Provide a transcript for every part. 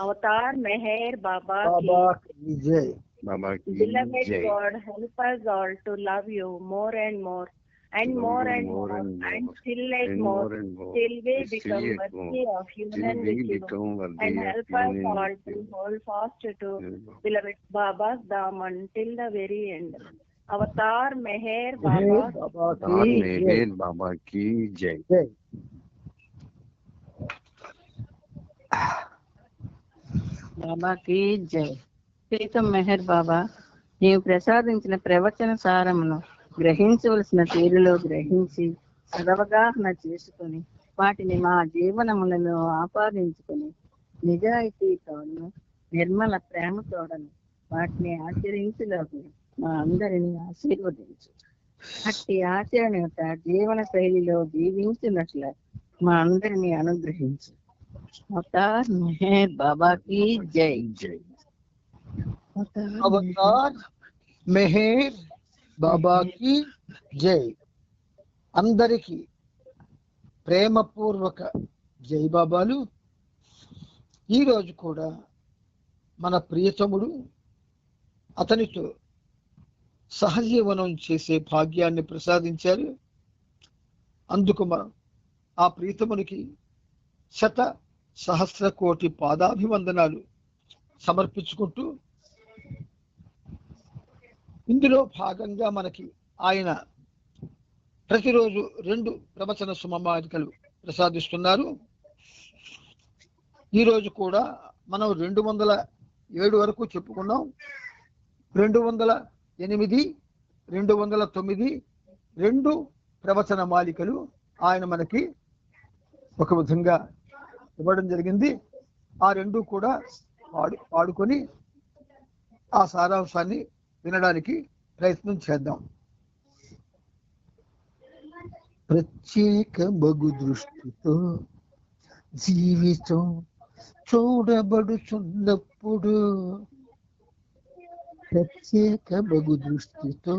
अवतार मेहर बाबा बाबा की जय। बाबा की Beloved जय। God, help us all to love you more and more and more and more and still like more till we become worthy of union with you and help us all to hold fast to beloved Baba's dham until the very end. अवतार मेहर बाबा मेहर बाबा की जय। బాబా key జై. ప్రీతం మెహర్ బాబా, నీవు ప్రసాదించిన ప్రవచన సారమును గ్రహించవలసిన తీరులో గ్రహించి సదవగాహన చేసుకుని వాటిని మా జీవనములలో ఆపాదించుకుని నిజాయితీతోను నిర్మల ప్రేమతోడను వాటిని ఆచరించలోకి మా అందరినీ ఆశీర్వదించు. అట్టి ఆచరణత జీవన శైలిలో జీవించినట్ల మా అందరినీ అనుగ్రహించు. अवतार मेहर बाबा की जय। अवतार मेहर बाबा की जय। అందరికి ప్రేమపూర్వక జై బాబాలు. ఈరోజు కూడా మన ప్రియతముడు అతనితో సహజీవనం చేసే భాగ్యాన్ని ప్రసాదించారు. అందుకు మనం ఆ ప్రియతమునికి శత సహస్ర కోటి పాదాభివందనాలు సమర్పించుకుంటూ, ఇందులో భాగంగా మనకి ఆయన ప్రతిరోజు 2 ప్రవచన సుమమాలికలు ప్రసాదిస్తున్నారు. ఈరోజు కూడా మనం 207 వరకు చెప్పుకున్నాం. 208, 209 2 ప్రవచన మాలికలు ఆయన మనకి ఒక విధంగా ఇవ్వడం జరిగింది. ఆ 2 కూడా పాడుకొని ఆ సారాంశాన్ని వినడానికి ప్రయత్నం చేద్దాం. ప్రత్యేక బగు దృష్టితో జీవితం చూడబడుచున్నప్పుడు, ప్రత్యేక బగు దృష్టితో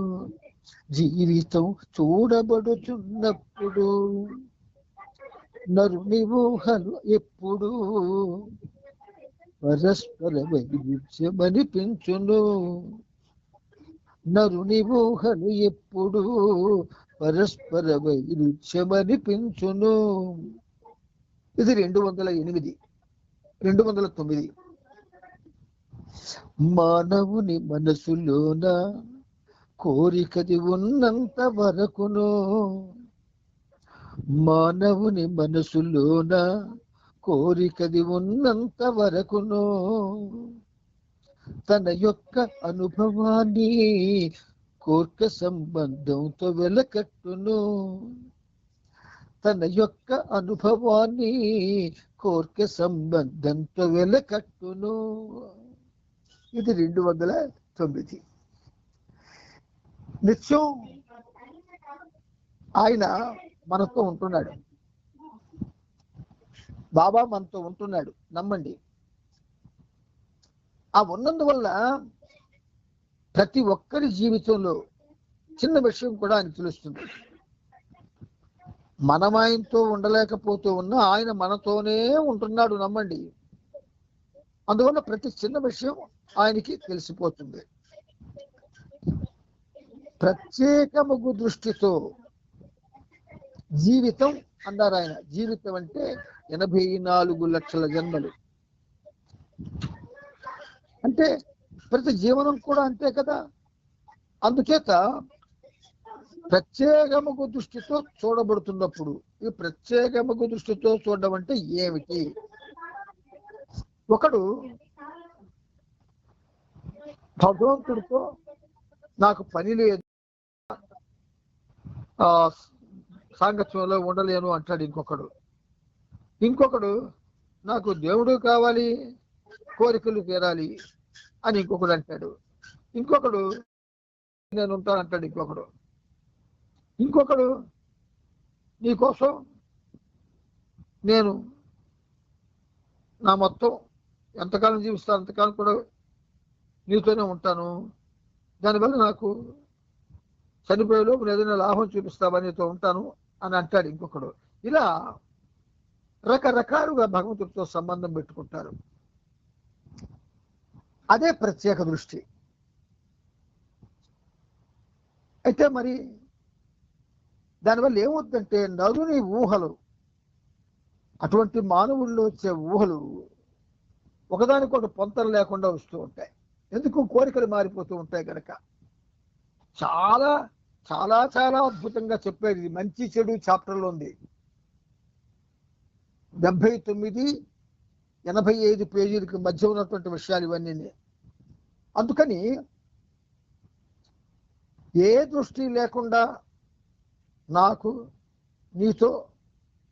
జీవితం చూడబడుచున్నప్పుడు నరుని ఊహలు ఎప్పుడు పరస్పర వైరుధ్యమనిపించును. నరుని ఊహలు ఎప్పుడు పరస్పర వైరుధ్యమనిపించును. ఇది 208, 209. మానవుని మనసులోన కోరికది ఉన్నంత వరకును, మానవుని మనసులోన కోరికది ఉన్నంత వరకును తన యొక్క అనుభవాన్ని కోర్క సంబంధంతో వెలకట్టును. తన యొక్క అనుభవాన్ని కోర్క సంబంధంతో వెలకట్టును. ఇది 209. నిత్యం ఆయన మనతో ఉంటున్నాడు. బాబా మనతో ఉంటున్నాడు, నమ్మండి. ఆ ఉన్నందువల్ల ప్రతి ఒక్కరి జీవితంలో చిన్న విషయం కూడా ఆయన తెలుస్తుంది. మనం ఆయనతో ఉండలేకపోతూ ఉన్నా ఆయన మనతోనే ఉంటున్నాడు, నమ్మండి. అందువల్ల ప్రతి చిన్న విషయం ఆయనకి తెలిసిపోతుంది. ప్రత్యేకముగు దృష్టితో జీవితం అన్నారు ఆయన. జీవితం అంటే 84 లక్షల జన్మలు. అంటే ప్రతి జీవనం కూడా అంతే కదా. అందుచేత ప్రత్యేకముగు దృష్టితో చూడబడుతున్నప్పుడు, ఈ ప్రత్యేకముగు దృష్టితో చూడడం అంటే ఏమిటి? ఒకడు భగవంతుడితో నాకు పని లేదు, సాంగత్యంలో ఉండలేను అంటాడు ఇంకొకడు. ఇంకొకడు నాకు దేవుడు కావాలి, కోరికలు తీరాలి అని ఇంకొకడు అంటాడు. ఇంకొకడు నేను ఉంటానంటాడు ఇంకొకడు. ఇంకొకడు నీకోసం నేను నా మొత్తం ఎంతకాలం జీవిస్తాను అంతకాలం కూడా నీతోనే ఉంటాను, దానివల్ల నాకు చనిపోయేలోపు ఏదైనా లాభం చూపిస్తావా, నీతో ఉంటాను అని అంటాడు ఇంకొకడు. ఇలా రకరకాలుగా భగవంతుడితో సంబంధం పెట్టుకుంటారు. అదే ప్రత్యేక దృష్టి. అయితే మరి దానివల్ల ఏమవుతుందంటే నరుని ఊహలు, అటువంటి మానవుల్లో వచ్చే ఊహలు ఒకదానికొకటి పొంతలు లేకుండా వస్తూ ఉంటాయి. ఎందుకు? కోరికలు మారిపోతూ ఉంటాయి కనుక. చాలా చాలా చాలా అద్భుతంగా చెప్పారు. ఇది మంచి చెడు చాప్టర్లో ఉంది. 79, 85 పేజీలకు మధ్య ఉన్నటువంటి విషయాలు ఇవన్నీ. అందుకని ఏ దృష్టి లేకుండా నాకు నీతో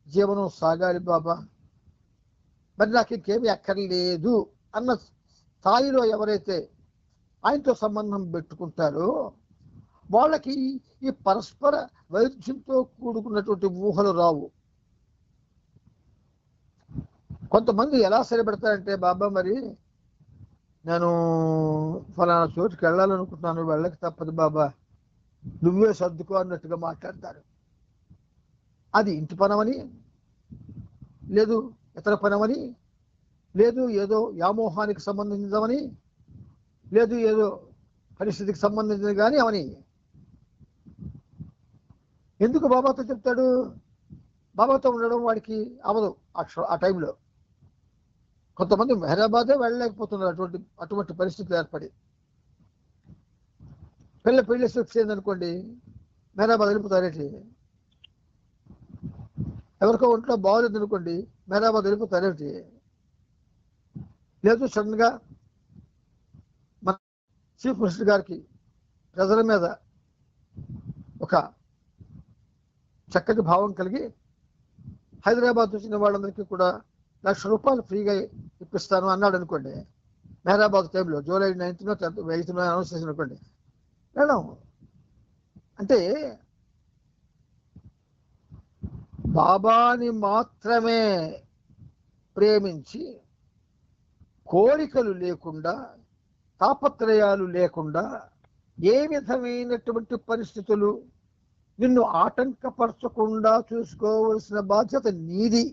జీవనం సాగాలి బాబా, మరి నాకు ఇంకేమీ అక్కర్లేదు అన్న స్థాయిలో ఎవరైతే ఆయనతో సంబంధం పెట్టుకుంటారో వాళ్ళకి ఈ పరస్పర వైరుధ్యంతో కూడుకున్నటువంటి ఊహలు రావు. కొంతమంది ఎలా సరిపెడతారంటే, బాబా మరి నేను ఫలానా చోటుకి వెళ్ళాలనుకుంటున్నాను, వెళ్ళక తప్పదు బాబా, నువ్వే సర్దుకో అన్నట్టుగా మాట్లాడతారు. అది ఇంటి పనమని, లేదు ఇతర పనమని, లేదు ఏదో వ్యామోహానికి సంబంధించమని, లేదు ఏదో పరిస్థితికి సంబంధించింది కానీ అవని. ఎందుకు బాబాతో చెప్తాడు? బాబాతో ఉండడం వాడికి అవదు ఆ టైంలో. కొంతమంది మెహరాబాదే వెళ్ళలేకపోతున్నారు అటువంటి పరిస్థితులు ఏర్పడి. పెళ్లి వచ్చింది అనుకోండి, మెహరాబాద్ వెళ్ళిపోతారేంటి? ఎవరికో ఒంట్లో బాగోలేదు అనుకోండి, మెహరాబాద్ వెళ్ళిపోతారేంటి? లేదు సడన్ గా మన చీఫ్ మినిస్టర్ గారికి ప్రజల మీద ఒక చక్కటి భావం కలిగి హైదరాబాద్ వచ్చిన వాళ్ళందరికీ కూడా ₹1,00,000 ఫ్రీగా ఇప్పిస్తాను అన్నాడు అనుకోండి, మెహరాబాద్ టైంలో జూలై 9th 8th అనౌన్స్ చేసిన అనుకోండి, మేడం అంటే బాబాని మాత్రమే ప్రేమించి కోరికలు లేకుండా, తాపత్రయాలు లేకుండా, ఏ విధమైనటువంటి పరిస్థితులు నిన్ను ఆటంకపరచకుండా చూసుకోవలసిన బాధ్యత నీది.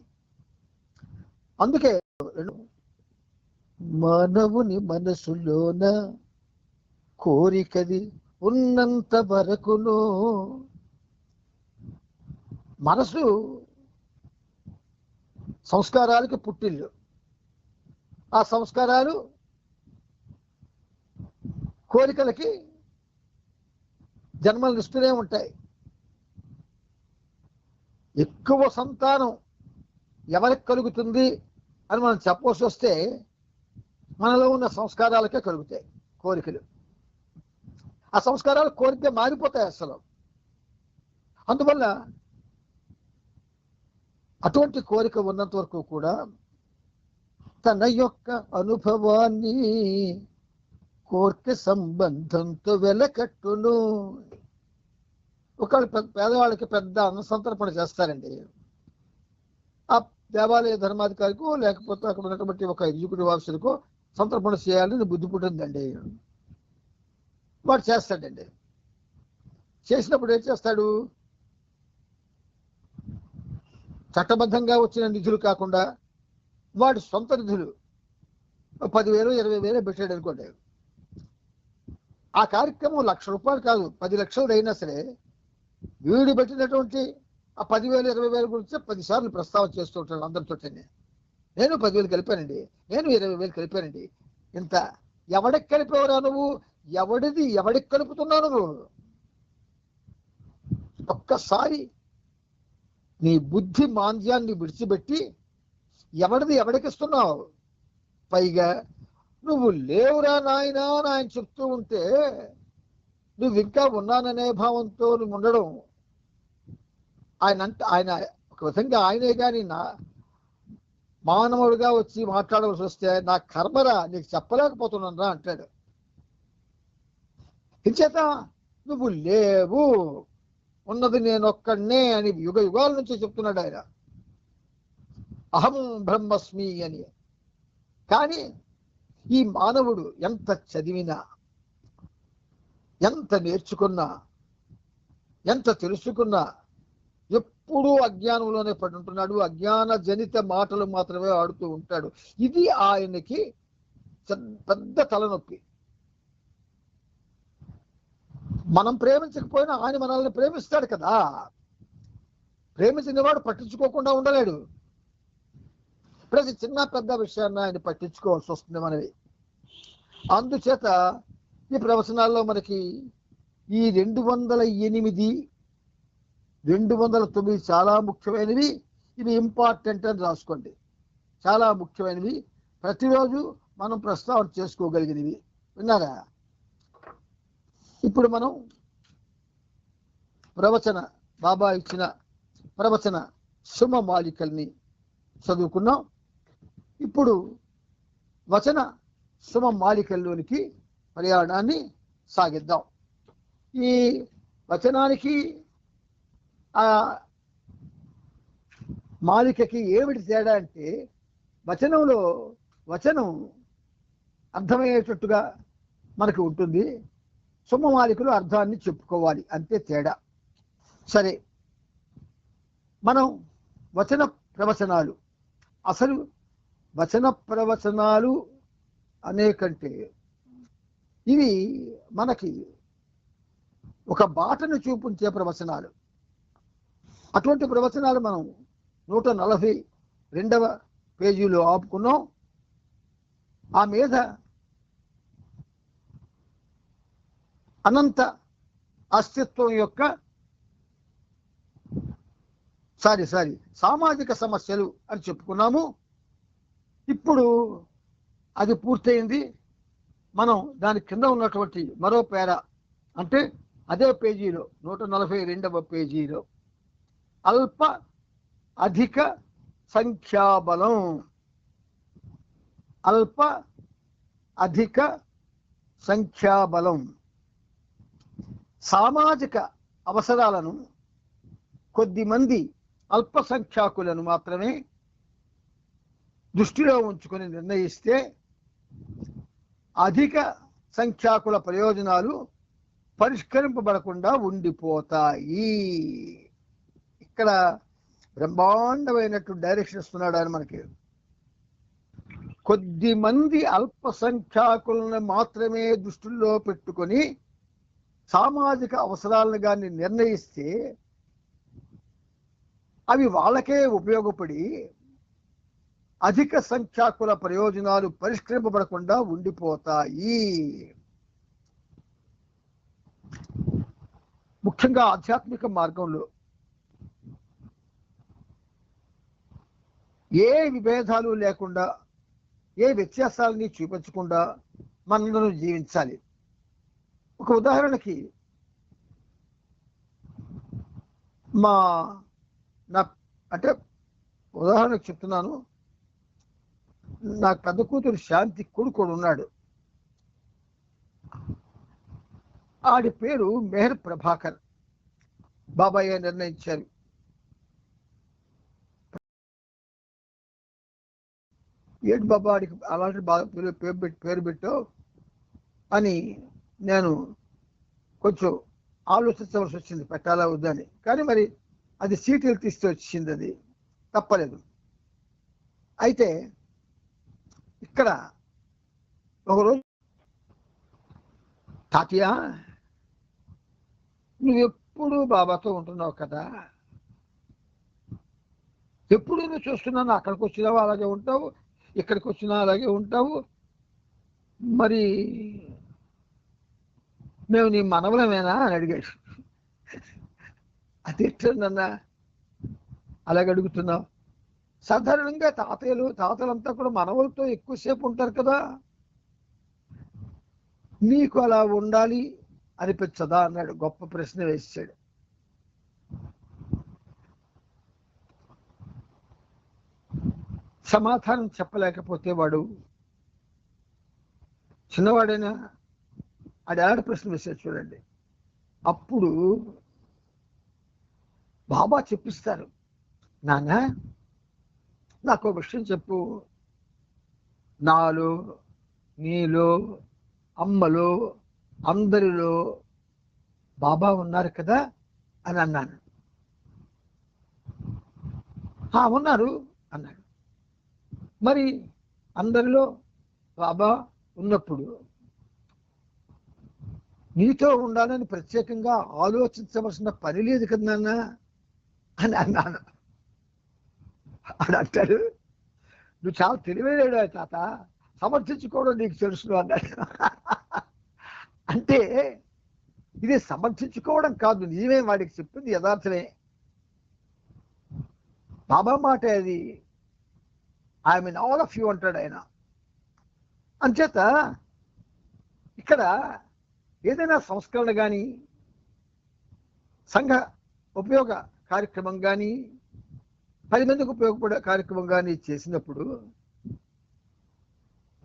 అందుకే మానవుని మనసులోన కోరికది ఉన్నంత వరకును. మనసు సంస్కారాలకి పుట్టిల్లు. ఆ సంస్కారాలు కోరికలకి జన్మలు ఇస్తూనే ఉంటాయి. ఎక్కువ సంతానం ఎవరికి కలుగుతుంది అని మనం చెప్పవలసి వస్తే మనలో ఉన్న సంస్కారాలకే కలుగుతాయి కోరికలు. ఆ సంస్కారాలు కోరిక మారిపోతాయి అసలు. అందువల్ల అటువంటి కోరిక ఉన్నంత వరకు కూడా తన యొక్క అనుభవాన్ని కోరిక సంబంధంతో వెలకట్టును. ఒకళ్ళు పేదవాళ్ళకి పెద్ద అన్నసంతర్పణ చేస్తారండి. ఆ దేవాలయ ధర్మాధికారికో లేకపోతే అక్కడ ఉన్నటువంటి ఒక ఎగ్జిక్యూటివ్ ఆఫీసర్కో సంతర్పణ చేయాలని బుద్ధి పుట్టిందండి. వాడు చేస్తాడండి. చేసినప్పుడు ఏం చేస్తాడు? చట్టబద్ధంగా వచ్చిన నిధులు కాకుండా వాడి సొంత నిధులు 10,000 20,000 పెట్టాడు అనుకోండి. ఆ కార్యక్రమం ₹1,00,000 కాదు, 10 లక్షలు అయినా సరే వీడు పెట్టినటువంటి ఆ 10,000 20,000 గురించి 10 సార్లు ప్రస్తావన చేస్తూ ఉంటాడు అందరితో. నేను 10,000 కలిపానండి, నేను 20,000 కలిపానండి. ఇంత ఎవడికి కలిపేవరా నువ్వు? ఎవడికి కలుపుతున్నావు నువ్వు? ఒక్కసారి నీ బుద్ధి మాంద్యాన్ని విడిచిపెట్టి ఎవడికి ఇస్తున్నావు? పైగా నువ్వు లేవురా నాయనా అని ఆయన చెప్తూ ఉంటే నువ్వు ఇంకా ఉన్నాననే భావంతో నువ్వు ఉండడం. ఆయన ఒక విధంగా ఆయనే కానీ నా మానవుడిగా వచ్చి మాట్లాడవలసి వస్తే నా కర్మరా, నీకు చెప్పలేకపోతున్నాను రా అంటాడు. ఇంచేత నువ్వు లేవు, ఉన్నది నేనొక్కడే అని యుగ యుగాల నుంచి చెప్తున్నాడు ఆయన. అహం బ్రహ్మస్మి అని. కానీ ఈ మానవుడు ఎంత చదివినా, ఎంత నేర్చుకున్నా, ఎంత తెలుసుకున్నా ఎప్పుడూ అజ్ఞానంలోనే పడి ఉంటున్నాడు. అజ్ఞాన జనిత మాటలు మాత్రమే ఆడుతూ ఉంటాడు. ఇది ఆయనకి పెద్ద తలనొప్పి. మనం ప్రేమించకపోయినా ఆయన మనల్ని ప్రేమిస్తాడు కదా. ప్రేమించిన వాడు పట్టించుకోకుండా ఉండలేడు. ప్రతి చిన్న పెద్ద విషయాన్ని ఆయన పట్టించుకోవాల్సి వస్తుంది మనవి. అందుచేత ఈ ప్రవచనాల్లో మనకి ఈ 208, 209 చాలా ముఖ్యమైనవి. ఇవి ఇంపార్టెంట్ అని రాసుకోండి. చాలా ముఖ్యమైనవి, ప్రతిరోజు మనం ప్రస్తావన చేసుకోగలిగినవి. విన్నారా? ఇప్పుడు మనం బాబా ఇచ్చిన ప్రవచన సుమమాలికల్ని చదువుకున్నాం. ఇప్పుడు వచన సుమమాలికల్లోనికి ప్రయాణాన్ని సాగిద్దాం. ఈ వచనానికి ఆ మాలికకి ఏమిటి తేడా అంటే, వచనం అర్థమయ్యేటట్టుగా మనకు ఉంటుంది, సుమమాలికలు అర్థాన్ని చెప్పుకోవాలి, అంతే తేడా. సరే, మనం వచన ప్రవచనాలు, అసలు వచన ప్రవచనాలు అనే కంటే ఇవి మనకి ఒక బాటను చూపించే ప్రవచనాలు. అటువంటి ప్రవచనాలు మనం 142వ పేజీలో ఆపుకున్నాం. ఆ మీద అనంత అస్తిత్వం యొక్క సామాజిక సమస్యలు అని చెప్పుకున్నాము. ఇప్పుడు అది పూర్తయింది. మనం దాని కింద ఉన్నటువంటి మరో పేర, అంటే అదే పేజీలో 142వ పేజీలో అల్ప అధిక సంఖ్యాబలం, అల్ప అధిక సంఖ్యాబలం, సామాజిక అవసరాలను కొద్దిమంది అల్పసంఖ్యాకులను మాత్రమే దృష్టిలో ఉంచుకొని నిర్ణయిస్తే అధిక సంఖ్యాకుల ప్రయోజనాలు పరిష్కరింపబడకుండా ఉండిపోతాయి. ఇక్కడ బ్రహ్మాండమైనట్టు డైరెక్షన్ ఇస్తున్నాడు ఆయన మనకి. కొద్ది మంది అల్పసంఖ్యాకులను మాత్రమే దృష్టిలో పెట్టుకొని సామాజిక అవసరాలను కానీ నిర్ణయిస్తే అవి వాళ్ళకే ఉపయోగపడి అధిక సంఖ్యాకుల ప్రయోజనాలు పరిష్కరింపబడకుండా ఉండిపోతాయి. ముఖ్యంగా ఆధ్యాత్మిక మార్గంలో ఏ విభేదాలు లేకుండా, ఏ వ్యత్యాసాలని చూపించకుండా మనలను జీవించాలి. ఒక ఉదాహరణకి అంటే ఉదాహరణకు చెప్తున్నాను, నా పెద్ద కూతురు శాంతి కొడుకుడు ఉన్నాడు. ఆడి పేరు మెహర్ ప్రభాకర్. బాబాయ్ నిర్ణయించారు, ఏంటి బాబా ఆడికి అలాంటి పేరు పెట్టావు అని నేను కొంచెం ఆలోచించవలసి వచ్చింది, పెట్టాలా వద్దని. కానీ మరి అది సీటీలు తీస్తే వచ్చింది, అది తప్పలేదు. అయితే ఇక్కడ ఒకరోజు, తాతయ్య నువ్వెప్పుడు బాబాతో ఉంటున్నావు కదా, ఎప్పుడు నువ్వు చూస్తున్నాను, అక్కడికి వచ్చినావు అలాగే ఉంటావు, ఇక్కడికి వచ్చినా అలాగే ఉంటావు, మరి మేము నీ మనవలమేనా అని అడిగాడు. అది ఎట్లన్నా అలాగే అడుగుతున్నావు? సాధారణంగా తాతలంతా కూడా మనవలతో ఎక్కువసేపు ఉంటారు కదా, నీకు అలా ఉండాలి అనిపించదా అన్నాడు. గొప్ప ప్రశ్న వేసాడు. సమాధానం చెప్పలేకపోతే వాడు చిన్నవాడైనా అది ఆడ ప్రశ్న వేసాడు చూడండి. అప్పుడు బాబా చెప్పిస్తారు, నాన్న నాకు విషయం చెప్పు, నాలో నీలో అమ్మలో అందరిలో బాబా ఉన్నారు కదా అని అన్నాను. ఉన్నారు అన్నాడు. మరి అందరిలో బాబా ఉన్నప్పుడు నీతో ఉండాలని ప్రత్యేకంగా ఆలోచించవలసిన పని లేదు కదా నాన్న అని అన్నాను. అని అంటాడు, నువ్వు చాలా తెలివైనడు తాత, సమర్థించుకోవడం నీకు తెలుసు అన్నాడు. అంటే ఇది సమర్థించుకోవడం కాదు, నిజమే, వాడికి చెప్పింది యథార్థమే. బాబా మాట అది, I mean all of you అంటాడు ఆయన. అంచేత ఇక్కడ ఏదైనా సంస్కరణ కానీ సంఘ ఉపయోగ కార్యక్రమం కానీ 10 మందికి ఉపయోగపడే కార్యక్రమం కానీ చేసినప్పుడు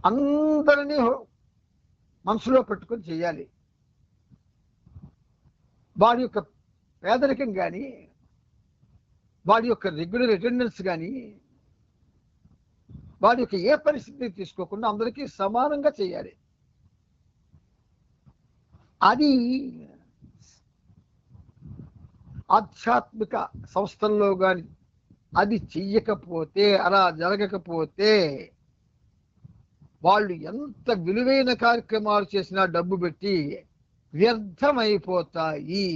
అందరినీ మనసులో పెట్టుకొని చేయాలి. వాడి యొక్క పేదరికం కానీ వాడి యొక్క రెగ్యులర్ అటెండెన్స్ కానీ వాడి యొక్క ఏ పరిస్థితిని తీసుకోకుండా అందరికీ సమానంగా చేయాలి. అది ఆధ్యాత్మిక సంస్థల్లో కానీ అది చెయ్యకపోతే, అలా జరగకపోతే వాళ్ళు ఎంత విలువైన కార్యక్రమాలు చేసినా డబ్బు పెట్టి వ్యర్థమైపోతాయి.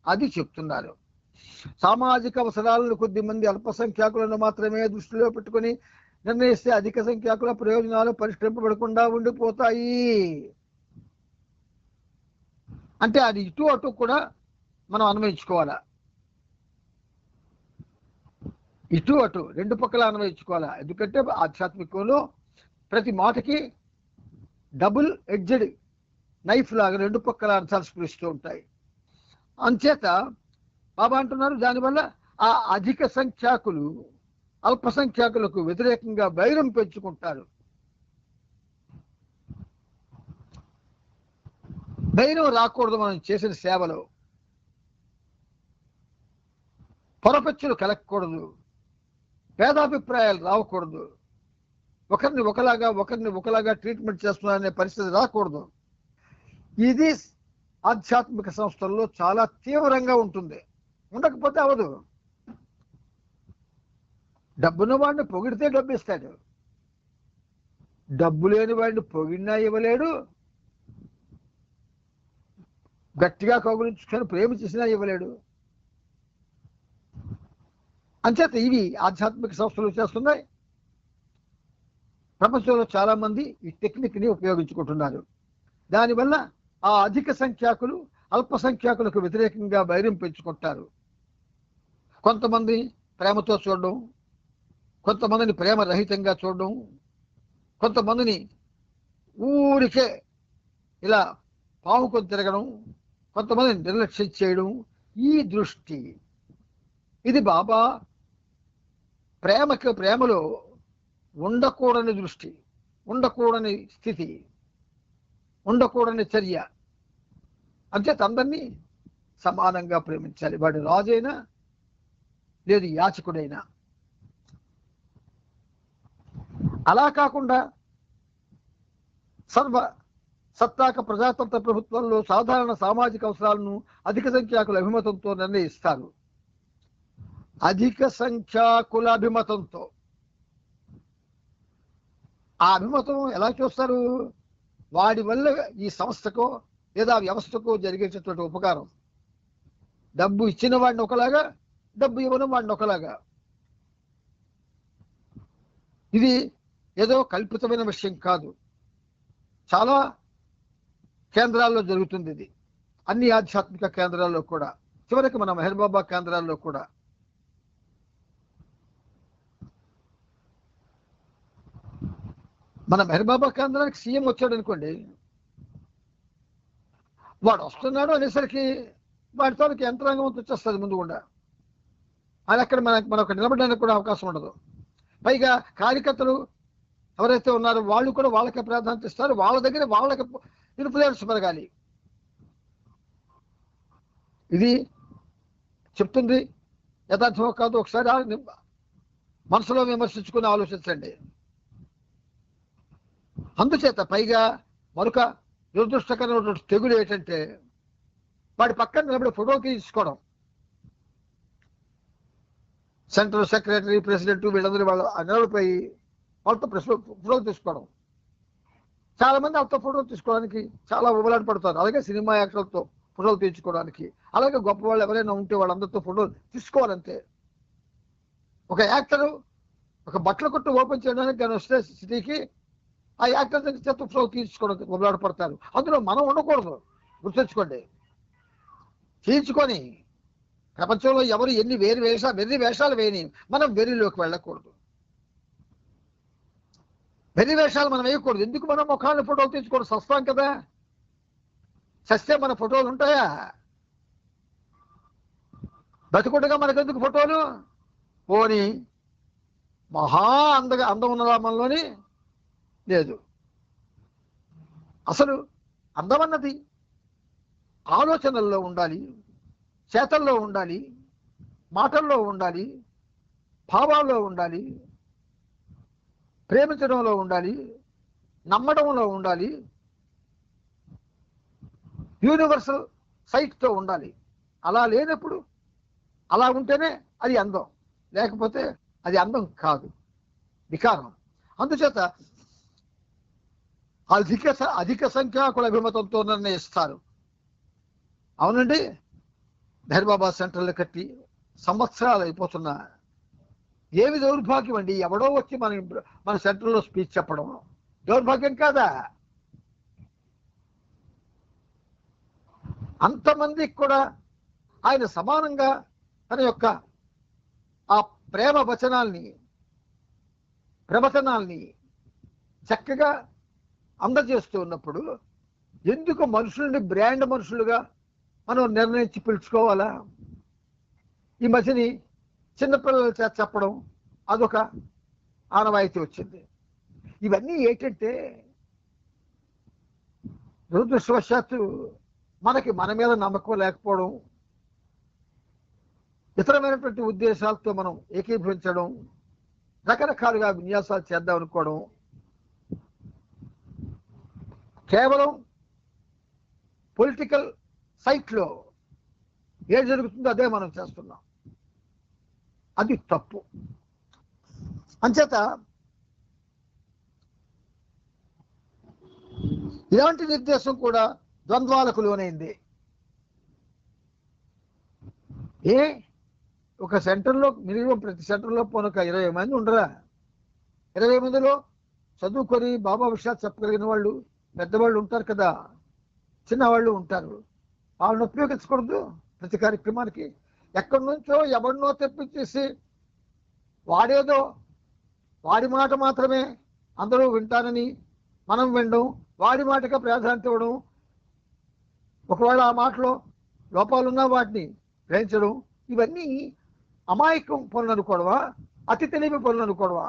అది చెప్తున్నారు. సామాజిక అవసరాలను కొద్దిమంది అల్పసంఖ్యాకులను మాత్రమే దృష్టిలో పెట్టుకొని నిర్ణయిస్తే అధిక సంఖ్యాకుల ప్రయోజనాలు పరిష్కరింపబడకుండా ఉండిపోతాయి. అంటే అది ఇటు అటు కూడా మనం అన్వయించుకోవాలా, ఇటు అటు రెండు పక్కల అన్వయించుకోవాలా. ఎందుకంటే ఆధ్యాత్మికంలో ప్రతి మాటకి డబుల్ ఎడ్జెడ్ నైఫ్ లాగా రెండు పక్కల అర్థాలు స్ఫురిస్తూ ఉంటాయి. అంచేత బాబా అంటున్నారు, దానివల్ల ఆ అధిక సంఖ్యాకులు అల్పసంఖ్యాకులకు వ్యతిరేకంగా వైరం పెంచుకుంటారు. వైరం రాకూడదు. మనం చేసిన సేవలో పొరపచ్చులు కలగకూడదు, భేదాభిప్రాయాలు రావకూడదు, ఒకరిని ఒకలాగా ట్రీట్మెంట్ చేస్తున్నారనే పరిస్థితి రాకూడదు. ఇది ఆధ్యాత్మిక సంస్థల్లో చాలా తీవ్రంగా ఉంటుంది. ఉండకపోతే అవదు. డబ్బున్న వాడిని పొగిడితే డబ్బు ఇస్తాడు, డబ్బు లేని వాడిని పొగిడినా ఇవ్వలేడు, గట్టిగా కౌగులించుకొని ప్రేమ చేసినా ఇవ్వలేడు. అంచేత ఇవి ఆధ్యాత్మిక సంస్థలు చేస్తున్నాయి. ప్రపంచంలో చాలా మంది ఈ టెక్నిక్ ని ఉపయోగించుకుంటున్నారు. దానివల్ల ఆ అధిక సంఖ్యాకులు అల్పసంఖ్యాకులకు వ్యతిరేకంగా వైరం పెంచుకుంటారు. కొంతమంది ప్రేమతో చూడడం, కొంతమందిని ప్రేమ రహితంగా చూడడం, కొంతమందిని ఊరికే ఇలా పాముకొని తిరగడం, కొంతమందిని నిర్లక్ష్యం చేయడం. ఈ దృష్టి ఇది బాబా ప్రేమలో ఉండకూడని దృష్టి, ఉండకూడని స్థితి, ఉండకూడని చర్య. అంచేత అందరినీ సమానంగా ప్రేమించాలి, వాడు రాజైనా లేదు యాచకుడైనా. అలా కాకుండా సర్వ సత్తాక ప్రజాతంత్ర ప్రభుత్వంలో సాధారణ సామాజిక అవసరాలను అధిక సంఖ్యాకుల అభిమతంతో నిర్ణయిస్తారు. అధిక సంఖ్యాకుల అభిమతంతో. ఆ అభిమతం ఎలా చూస్తారు? వాడి వల్ల ఈ సంస్థకో లేదా వ్యవస్థకో జరిగేటటువంటి ఉపకారం. డబ్బు ఇచ్చిన వాడిని ఒకలాగా, డబ్బు ఇవ్వడం వాడిని ఒకలాగా. ఇది ఏదో కల్పితమైన విషయం కాదు, చాలా కేంద్రాల్లో జరుగుతుంది ఇది. అన్ని ఆధ్యాత్మిక కేంద్రాల్లో కూడా, చివరికి మన మెహర్ బాబా కేంద్రాల్లో కూడా. మన మెహర్ బాబా కేంద్రానికి సీఎం వచ్చాడు అనుకోండి, వాడు వస్తున్నాడు అనేసరికి వాడితో యంత్రాంగం వచ్చేస్తుంది ముందు కూడా. అది అక్కడ మనకు నిలబడడానికి కూడా అవకాశం ఉండదు. పైగా కార్యకర్తలు ఎవరైతే ఉన్నారో వాళ్ళు కూడా వాళ్ళకే ప్రాధాన్యత ఇస్తారు. వాళ్ళ దగ్గర వాళ్ళకి ఇన్ఫ్లుయెన్స్ పెరగాలి. ఇది చెప్తుంది యథార్థమో కాదు ఒకసారి మనసులో విమర్శించుకుని ఆలోచించండి. అందుచేత పైగా మరొక దురదృష్టకరమైన తెగులు ఏంటంటే, వాడి పక్కన నిలబడి ఫోటో తీసుకోవడం. సెంట్రల్ సెక్రటరీ, ప్రెసిడెంట్ వీళ్ళందరూ నిలబడిపోయి వాళ్ళతో ఫోటో తీసుకోవడం. చాలా మంది అంత ఫోటోలు తీసుకోవడానికి చాలా ఉబలాట పడతారు. అలాగే సినిమా యాక్టర్లతో ఫోటోలు తీసుకోవడానికి, అలాగే గొప్ప వాళ్ళు ఎవరైనా ఉంటే వాళ్ళందరితో ఫోటోలు తీసుకోవాలంతే. ఒక యాక్టరు ఒక బట్టల కొట్టు ఓపెన్ చేయడానికి కానీ వస్తే సిటీకి, ఆ యాక్టర్ దగ్గర చేత ఫోటోలు తీసుకోవడానికి ఉబలాట పడతారు. అందులో మనం ఉండకూడదు, గుర్తుంచుకోండి. తీర్చుకొని ప్రపంచంలో ఎవరు ఎన్ని వెర్రి వేషాలు వేయని మనం వెర్రిలోకి వెళ్ళకూడదు. వెర్రి వేషాలు మనం వేయకూడదు. ఎందుకు మనం ముఖాన్ని ఫోటోలు తీసుకోవడం? సస్తాం కదా, సస్తే మన ఫోటోలు ఉంటాయా? బతికుండగా మనకెందుకు ఫోటోలు? పోని మహా అందం ఉన్నదా మనలోని? లేదు. అసలు అందమన్నది ఆలోచనల్లో ఉండాలి, చేతల్లో ఉండాలి, మాటల్లో ఉండాలి, భావాల్లో ఉండాలి, ప్రేమించడంలో ఉండాలి, నమ్మడంలో ఉండాలి, యూనివర్సల్ సైట్తో ఉండాలి. అలా లేనప్పుడు, అలా ఉంటేనే అది అందం, లేకపోతే అది అందం కాదు, వికారం. అందుచేత అధిక సంఖ్యాకుల అభిమతంతో నిర్ణయిస్తారు. అవునండి, మెహర్ బాబా సెంటర్లు కట్టి సంవత్సరాలు అయిపోతున్నా. ఏమి దౌర్భాగ్యం అండి, ఎవడో వచ్చి మన సెంటర్లో స్పీచ్ చెప్పడం దౌర్భాగ్యం కాదా? అంతమందికి కూడా ఆయన సమానంగా తన యొక్క ఆ ప్రేమ ప్రవచనాల్ని చక్కగా అందజేస్తూ ఉన్నప్పుడు ఎందుకు మనుషుల్ని బ్రాండ్ మనుషులుగా మనం నిర్ణయించి పిలుచుకోవాలా? ఈ మధ్యని చిన్నపిల్లల చేత చెప్పడం అదొక ఆనవాయితీ వచ్చింది. ఇవన్నీ ఏంటంటే దురదృష్టవశాత్తు మనకి మన మీద నమ్మకం లేకపోవడం, ఇతరమైనటువంటి ఉద్దేశాలతో మనం ఏకీభవించడం, రకరకాలుగా విన్యాసాలు చేద్దాం అనుకోవడం, కేవలం పొలిటికల్ సైట్లో ఏం జరుగుతుందో అదే మనం చేస్తున్నాం. అది తప్పు. అంచేత ఇలాంటి నిర్దేశం కూడా ద్వంద్వాలకు లోనైంది. ఒక సెంటర్లో మినిమం ప్రతి సెంటర్లో పోను ఒక 20 మంది ఉండరా? 20 మందిలో చదువుకొని బాబా విషయాలు చెప్పగలిగిన వాళ్ళు పెద్దవాళ్ళు ఉంటారు కదా, చిన్నవాళ్ళు ఉంటారు. వాళ్ళని ఉపయోగించకూడదు ప్రతి కార్యక్రమానికి. ఎక్కడి నుంచో ఎవరినో తెప్పించేసి వాడేదో వాడి మాట మాత్రమే అందరూ వింటానని మనం వినడం, వాడి మాటగా ప్రాధాన్యత ఇవ్వడం, ఒకవేళ ఆ మాటలో లోపాలున్నా వాటిని గ్రహించడం, ఇవన్నీ అమాయకం పనులు అనుకోవడమా? అతి తెలివి పనులు అనుకోవడమా?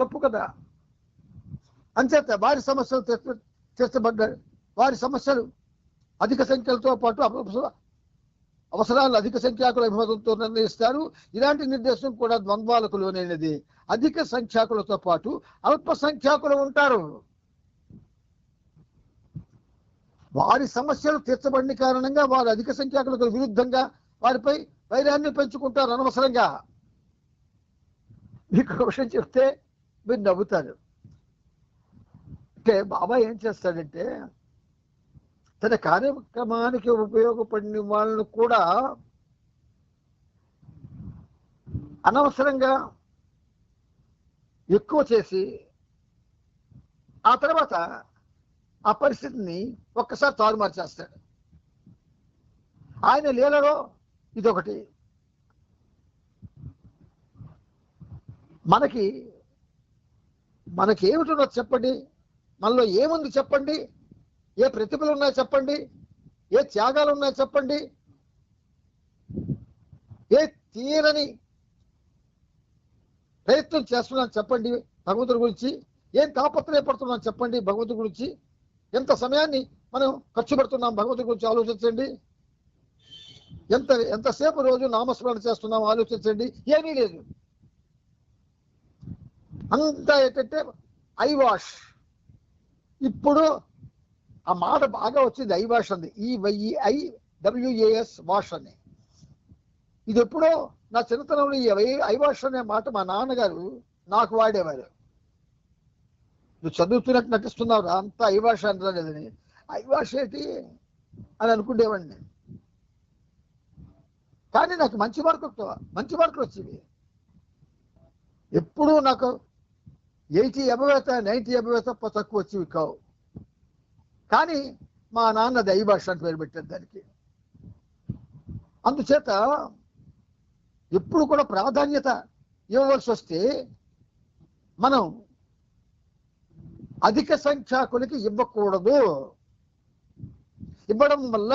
తప్పు కదా. అంచేత వారి సమస్యలు తీర్చబడ్డాయి. వారి సమస్యలు అధిక సంఖ్యలతో పాటు అవసరాలు అధిక సంఖ్యాకుల అభిమతంతో నిర్ణయిస్తారు. ఇలాంటి నిర్దేశం కూడా ద్వంద్వాలకు లోనైనది. అధిక సంఖ్యాకులతో పాటు అల్ప సంఖ్యాకులు ఉంటారు. వారి సమస్యలు తీర్చబడిన కారణంగా వారు అధిక సంఖ్యాకులకు విరుద్ధంగా వారిపై వైరాన్ని పెంచుకుంటారు అనవసరంగా. మీకు ఒక విషయం చెప్తే మీరు నవ్వుతారు. అంటే బాబా ఏం చేస్తాడంటే తన కార్యక్రమానికి ఉపయోగపడిన వాళ్ళను కూడా అనవసరంగా ఎక్కువ చేసి ఆ తర్వాత ఆ పరిస్థితిని ఒక్కసారి తారుమారు చేస్తాడు. ఆయన లీలలో ఇదొకటి. మనకి ఏమిటో చెప్పండి, మనలో ఏముంది చెప్పండి, ఏ ప్రతిభలు ఉన్నాయో చెప్పండి, ఏ త్యాగాలు ఉన్నాయో చెప్పండి, ఏ తీరని ప్రయత్నం చేస్తున్నాను చెప్పండి భగవంతుడి గురించి, ఏం తాపత్రయపడుతున్నాను చెప్పండి భగవంతుడి గురించి, ఎంత సమయాన్ని మనం ఖర్చు పెడుతున్నాం భగవంతుడి గురించి ఆలోచించండి, ఎంతసేపు రోజు నామస్మరణ చేస్తున్నాం ఆలోచించండి. ఏమీ లేదు. అంతా ఏంటంటే ఐ వాష్. ఇప్పుడు ఆ మాట బాగా వచ్చింది, ఐ వాష్ అంది. EYEIWAS వాష్ అని. ఇది ఎప్పుడో నా చిన్నతనంలో ఈ ఐ వాష్ అనే మాట మా నాన్నగారు నాకు వాడేవారు. నువ్వు చదువుతున్నట్టు నటిస్తున్నావు రా, అంతా ఐభాష అంటలేదని. ఐభాష ఏంటి అని అనుకునేవాడిని. కానీ నాకు మంచి మార్కులు వచ్చేవి. ఎప్పుడూ నాకు 80 అభవేత 90 అభవేత తక్కువ వచ్చేవి కావు. కానీ మా నాన్న అది ఐభాష అని పేరు పెట్టారు దానికి. అందుచేత ఎప్పుడు కూడా ప్రాధాన్యత ఇవ్వవలసి వస్తే మనం అధిక సంఖ్యాకులకి ఇవ్వకూడదు. ఇవ్వడం వల్ల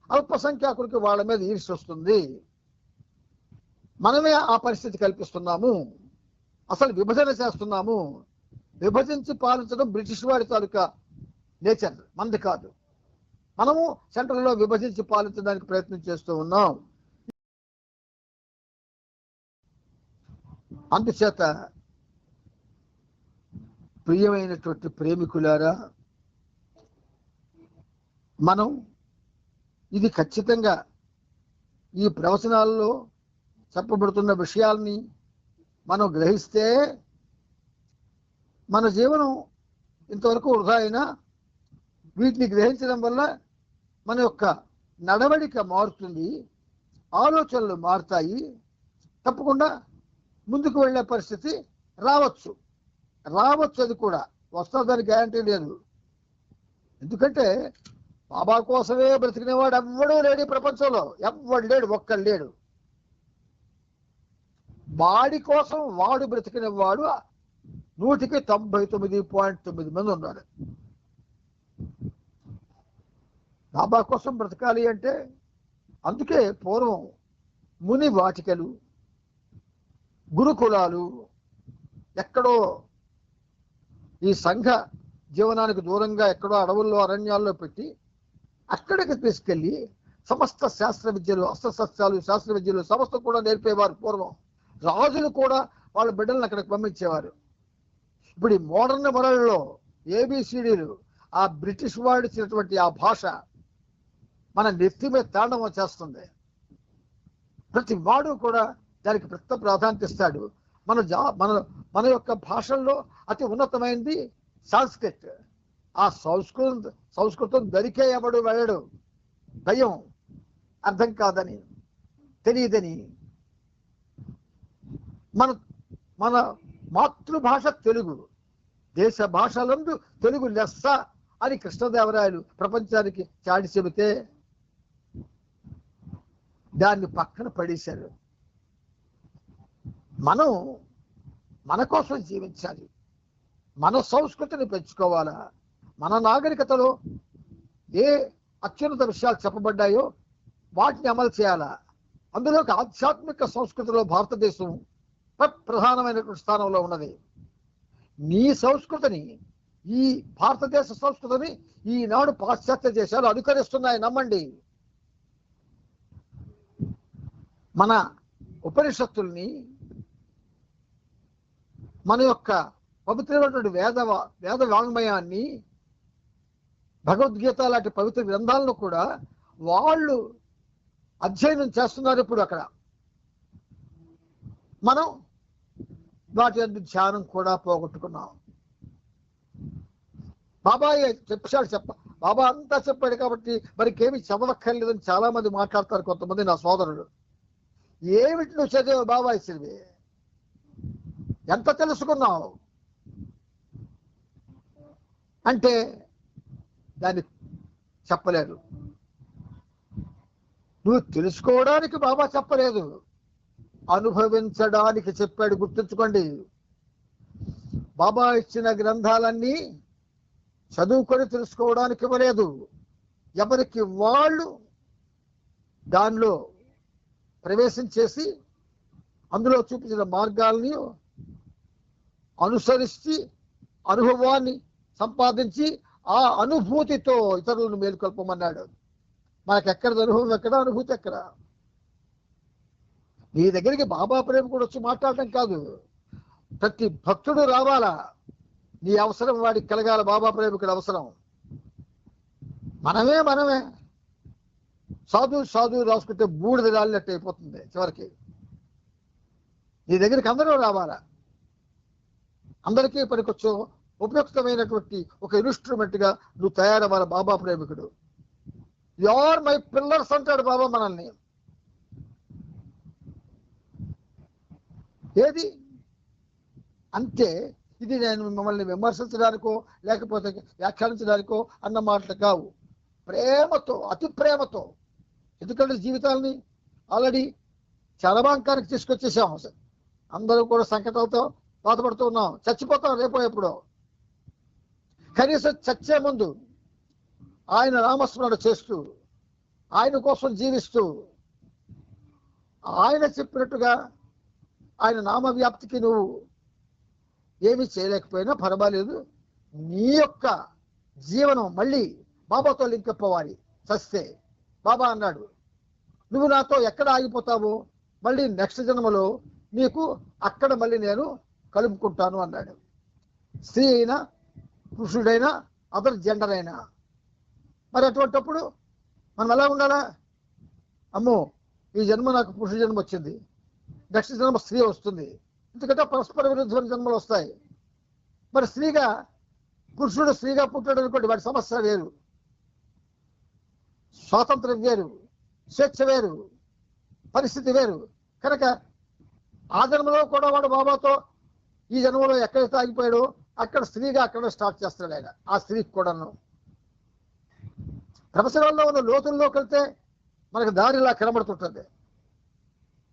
అల్పసంఖ్యాకులకి వాళ్ళ మీద ఈర్ష్య వస్తుంది. మనమే ఆ పరిస్థితి కల్పిస్తున్నాము. అసలు విభజన చేస్తున్నాము. విభజించి పాలించడం బ్రిటిష్ వాడి తాలూకా నేచర్, మనది కాదు. మనము సెంట్రల్లో విభజించి పాలించడానికి ప్రయత్నం చేస్తూ ఉన్నాం. అందుచేత ప్రియమైనటువంటి ప్రేమికులారా, మనం ఇది ఖచ్చితంగా ఈ ప్రవచనాల్లో చెప్పబడుతున్న విషయాల్ని మనం గ్రహిస్తే మన జీవనం ఇంతవరకు వృధా అయినా వీటిని గ్రహించడం వల్ల మన యొక్క నడవడిక మారుతుంది, ఆలోచనలు మారుతాయి. తప్పకుండా ముందుకు వెళ్ళే పరిస్థితి రావచ్చు. అది కూడా వస్తుందని గ్యారంటీ లేదు. ఎందుకంటే బాబా కోసమే బ్రతికినవాడు ఎవ్వడూ లేడు ఈ ప్రపంచంలో. ఎవ్వడు లేడు, ఒక్కడు లేడు. వాడి కోసం వాడు బ్రతికిన వాడు 100కి 99.9 మంది ఉన్నారు. బాబా కోసం బ్రతకాలి అంటే అందుకే పూర్వం ముని వాటికలు, గురుకులాలు ఎక్కడో ఈ సంఘ జీవనానికి దూరంగా ఎక్కడో అడవుల్లో అరణ్యాల్లో పెట్టి అక్కడికి తీసుకెళ్ళి సమస్త శాస్త్ర విద్యలు, అస్త్రశస్త్రాలు, శాస్త్ర విద్యలు సమస్త కూడా నేర్పేవారు. పూర్వం రాజులు కూడా వాళ్ళ బిడ్డలను అక్కడికి పంపించేవారు. ఇప్పుడు ఈ మోడర్న్ వరల్డ్లో ABCDలు, ఆ బ్రిటిష్ వాడిచ్చినటువంటి ఆ భాష మన నెత్తి మీద తాండవం చేస్తుంది. ప్రతి వాడు కూడా దానికి పెద్ద ప్రాధాన్యత ఇస్తాడు. మన యొక్క భాషల్లో అతి ఉన్నతమైనది సంస్కృత్. ఆ సంస్కృతం దరికే ఎవడు వెళ్ళడు. భయం, అర్థం కాదని, తెలియదని. మన మాతృభాష తెలుగు, దేశ భాషలందు తెలుగు లెస్స అని కృష్ణదేవరాయలు ప్రపంచానికి చాటి చెబితే దాన్ని పక్కన పడేశారు. మనం మన కోసం జీవించాలి, మన సంస్కృతిని పెంచుకోవాలా, మన నాగరికతలో ఏ అత్యున్నత విషయాలు చెప్పబడ్డాయో వాటిని అమలు చేయాలా. అందులోకి ఆధ్యాత్మిక సంస్కృతిలో భారతదేశం ప్రధానమైనటువంటి స్థానంలో ఉన్నది. నీ సంస్కృతిని, ఈ భారతదేశ సంస్కృతిని ఈనాడు పాశ్చాత్య దేశాలు అనుకరిస్తున్నాయి, నమ్మండి. మన ఉపనిషత్తుల్ని, మన యొక్క పవిత్రమైనటువంటి వేద వాంగ్మయాన్ని, భగవద్గీత లాంటి పవిత్ర గ్రంథాలను కూడా వాళ్ళు అధ్యయనం చేస్తున్నారు. ఇప్పుడు అక్కడ మనం వాటి అందు ధ్యానం కూడా పోగొట్టుకున్నాం. బాబా బాబా అంతా చెప్పాడు కాబట్టి మరికేమి చదవక్కర్లేదని చాలా మంది మాట్లాడతారు. కొంతమంది నా సోదరులు, ఏమిటి నువ్వు చదివావు బాబా ఇచ్చినవి, ఎంత తెలుసుకున్నావు అంటే దాన్ని చెప్పలేదు. నువ్వు తెలుసుకోవడానికి బాబా చెప్పలేదు, అనుభవించడానికి చెప్పాడు. గుర్తుంచుకోండి, బాబా ఇచ్చిన గ్రంథాలన్నీ చదువుకొని తెలుసుకోవడానికి ఇవ్వలేదు. ఎవరికి వాళ్ళు దానిలో ప్రవేశం చేసి అందులో చూపించిన మార్గాల్ని అనుసరించి అనుభవాన్ని సంపాదించి ఆ అనుభూతితో ఇతరులను మేలుకొల్పమన్నాడు. మనకెక్కడది అనుభవం ఎక్కడ, అనుభూతి ఎక్కడ? నీ దగ్గరికి బాబా ప్రేమ కూడా వచ్చి మాట్లాడటం కాదు, ప్రతి భక్తుడు రావాలా. నీ అవసరం వాడికి కలగాల, బాబా ప్రేమికుడు అవసరం. మనమే సాధువు రాసుకుంటే బూడిద రాలినట్టు అయిపోతుంది చివరికి. నీ దగ్గరికి అందరూ రావాలా, అందరికీ పనికొచ్చు ఉపయుక్తమైనటువంటి ఒక ఇన్స్ట్రుమెంట్ గా నువ్వు తయారవ్వాలి. బాబా ప్రేమికుడు. యు ఆర్ మై పిల్లర్స్ అంటాడు బాబా మనల్ని. ఏది అంతే. ఇది నేను మిమ్మల్ని విమర్శించడానికో లేకపోతే వ్యాఖ్యానించడానికో అన్న మాటలు కావు. ప్రేమతో, అతి ప్రేమతో. ఎందుకంటే జీవితాలని ఆల్రెడీ చరమాంకానికి తీసుకొచ్చేసాం. అందరూ కూడా సంకటాలతో బాధపడుతూ ఉన్నాం. చచ్చిపోతాం రేపో ఎప్పుడో. కనీసం చచ్చే ముందు ఆయన నామస్మరణ చేస్తూ, ఆయన కోసం జీవిస్తూ, ఆయన చెప్పినట్టుగా ఆయన నామవ్యాప్తికి నువ్వు ఏమీ చేయలేకపోయినా పర్వాలేదు. నీ యొక్క జీవనం మళ్ళీ బాబాతో లింకప్ అవ్వాలి. చస్తే బాబా అన్నాడు, నువ్వు నాతో ఎక్కడ ఆగిపోతావు, మళ్ళీ నెక్స్ట్ జన్మలో నీకు అక్కడ మళ్ళీ నేను కలుపుకుంటాను అన్నాడు. స్త్రీ అయినా పురుషుడైనా అదర్ జెండర్ అయినా. మరి అటువంటిప్పుడు మనం ఎలా ఉండాలా? అమ్మో, ఈ జన్మ నాకు పురుష జన్మ వచ్చింది, నెక్స్ట్ జన్మ స్త్రీ వస్తుంది. ఎందుకంటే పరస్పర విరుద్ధమైన జన్మలు వస్తాయి. మరి స్త్రీగా పురుషుడు స్త్రీగా పుట్టాడు అనుకోండి, వాడి సమస్య వేరు, స్వాతంత్రం వేరు, స్వేచ్ఛ వేరు, పరిస్థితి వేరు. కనుక ఆ జన్మలో కూడా వాడు బాబాతో ఈ జన్మలో ఎక్కడైతే ఆగిపోయాడో అక్కడ స్త్రీగా అక్కడ స్టార్ట్ చేస్తాడు ఆయన. ఆ స్త్రీకి కూడాను ప్రపంచంలో ఉన్న లోతుల్లోకి వెళ్తే మనకు దారిలా కనబడుతుంటుంది.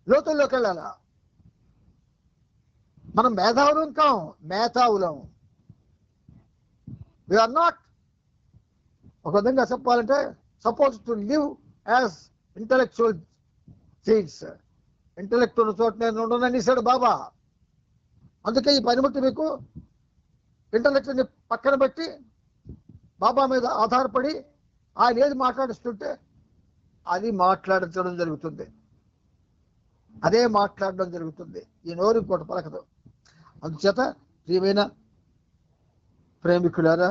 లోతుల్లోకి వెళ్ళాలా. మనం మేధావులం కాం, మేధావులం. We are not. ఒక విధంగా చెప్పాలంటే suppose to live as intellectual chains. Intellect ఉన్న చోట నేను ఉండననిసాడు బాబా. అందుకే ఈ పనిముట్టి మీకు ఇంటలెక్ట్ని పక్కన పెట్టి బాబా మీద ఆధారపడి ఆయన ఏది మాట్లాడిస్తుంటే అది మాట్లాడించడం జరుగుతుంది, అదే మాట్లాడడం జరుగుతుంది. ఈ నోరు ఇంకోటి పలకదు. అందుచేత ప్రియమైన ప్రేమికులారా,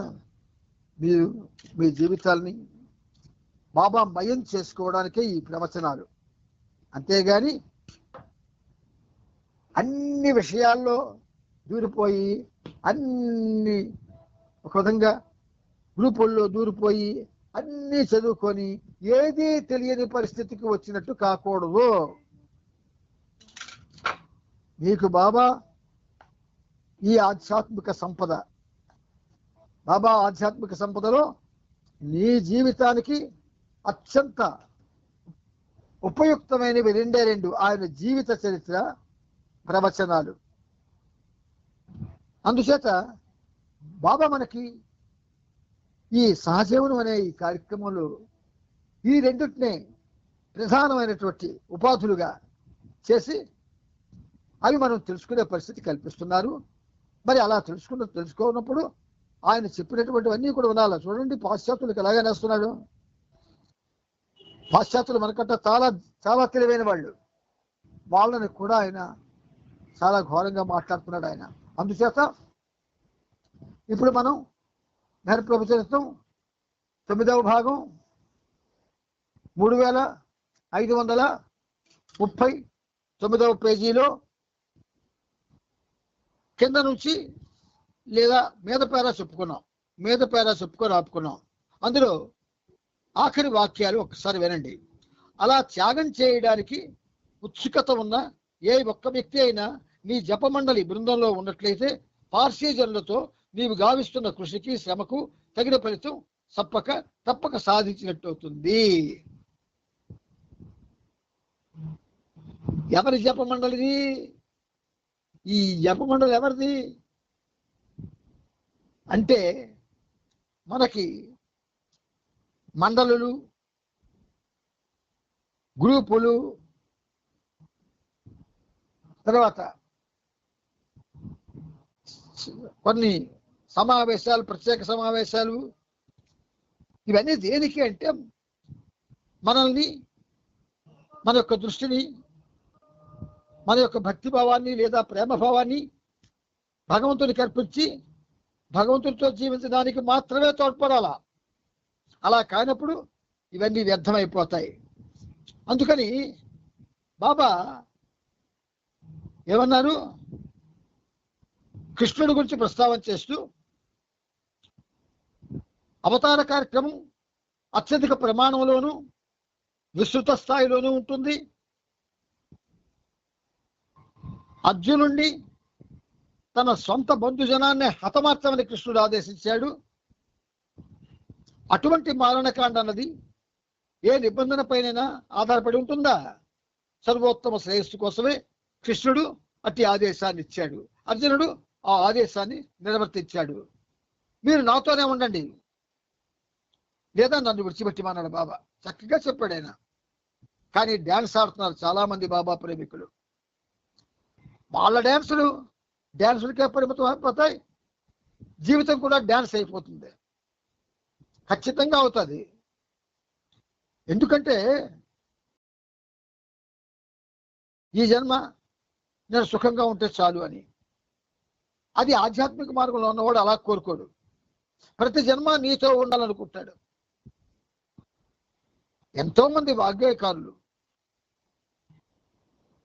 మీరు మీ జీవితాల్ని బాబా మయం చేసుకోవడానికే ఈ ప్రవచనాలు. అంతేగాని అన్ని విషయాల్లో దూరిపోయి, అన్ని ఒక విధంగా గ్రూపుల్లో దూరిపోయి అన్నీ చదువుకొని ఏదీ తెలియని పరిస్థితికి వచ్చినట్టు కాకూడదు. నీకు బాబా ఈ ఆధ్యాత్మిక సంపద, బాబా ఆధ్యాత్మిక సంపదలో నీ జీవితానికి అత్యంత ఉపయుక్తమైనవి రెండే రెండు, ఆయన జీవిత చరిత్ర, ప్రవచనాలు. అందుచేత బాబా మనకి ఈ సహజీవనం అనే ఈ కార్యక్రమంలో ఈ రెండింటినే ప్రధానమైనటువంటి ఉపాధులుగా చేసి అవి మనం తెలుసుకునే పరిస్థితి కల్పిస్తున్నారు. మరి అలా తెలుసుకోనప్పుడు ఆయన చెప్పినటువంటివన్నీ కూడా వినాలి. చూడండి, పాశ్చాత్యులకు ఎలాగే నేస్తున్నాడు. పాశ్చాత్యులు మనకంటే చాలా చాలా తెలివైన వాళ్ళు. వాళ్ళని కూడా ఆయన చాలా ఘోరంగా మాట్లాడుతున్నాడు ఆయన. అందుచేత ఇప్పుడు మనం ప్రవచనం 9వ భాగం 3539వ పేజీలో కింద నుంచి లేదా మీద పేరా చెప్పుకొని ఆపుకున్నాం. అందులో ఆఖరి వాక్యాలు ఒక్కసారి వినండి. అలా త్యాగం చేయడానికి ఉత్సుకత ఉన్న ఏ ఒక్క వ్యక్తి అయినా నీ జపమండలి బృందంలో ఉన్నట్లయితే పార్సీజనులతో నీవు గావిస్తున్న కృషికి శ్రమకు తగిన ఫలితం తప్పక సాధించినట్టు అవుతుంది. ఎవరి జపమండలిది? ఈ జపమండలి ఎవరిది అంటే మనకి మండలులు, గ్రూపులు, తర్వాత కొన్ని సమావేశాలు, ప్రత్యేక సమావేశాలు, ఇవన్నీ దేనికి అంటే మనల్ని, మన యొక్క దృష్టిని, మన యొక్క భక్తిభావాన్ని లేదా ప్రేమభావాన్ని భగవంతునికి అర్పించి భగవంతుడితో జీవించడానికి మాత్రమే తోడ్పడాలా. అలా కానప్పుడు ఇవన్నీ వ్యర్థమైపోతాయి. అందుకని బాబా ఏమన్నారు? కృష్ణుడి గురించి ప్రస్తావన చేస్తూ అవతార కార్యక్రమం అత్యధిక ప్రమాణంలోనూ విస్తృత స్థాయిలోనూ ఉంటుంది. అర్జునుడిని తన సొంత బంధుజనాన్ని హతమార్చమని కృష్ణుడు ఆదేశించాడు. అటువంటి మారణకాండ అన్నది ఏ నిబంధన పైన ఆధారపడి ఉంటుందా? సర్వోత్తమ శ్రేయస్సు కోసమే కృష్ణుడు అట్టి ఆదేశాన్ని ఇచ్చాడు. అర్జునుడు ఆ ఆదేశాన్ని నిర్వర్తించాడు. మీరు నాతోనే ఉండండి లేదా నన్ను విడిచిపెట్టిమన్నాడు బాబా. చక్కగా చెప్పాడు ఆయన. కానీ డ్యాన్స్ ఆడుతున్నారు చాలా మంది బాబా ప్రేమికులు. వాళ్ళ డ్యాన్సులకే పరిమితం అయిపోతాయి. జీవితం కూడా డ్యాన్స్ అయిపోతుంది. ఖచ్చితంగా అవుతుంది. ఎందుకంటే ఈ జన్మ నేను సుఖంగా ఉంటే చాలు అని. అది ఆధ్యాత్మిక మార్గంలో ఉన్నవాడు అలా కోరుకోడు. ప్రతి జన్మ నీతో ఉండాలనుకుంటాడు. ఎంతో మంది వాగ్గేయకారులు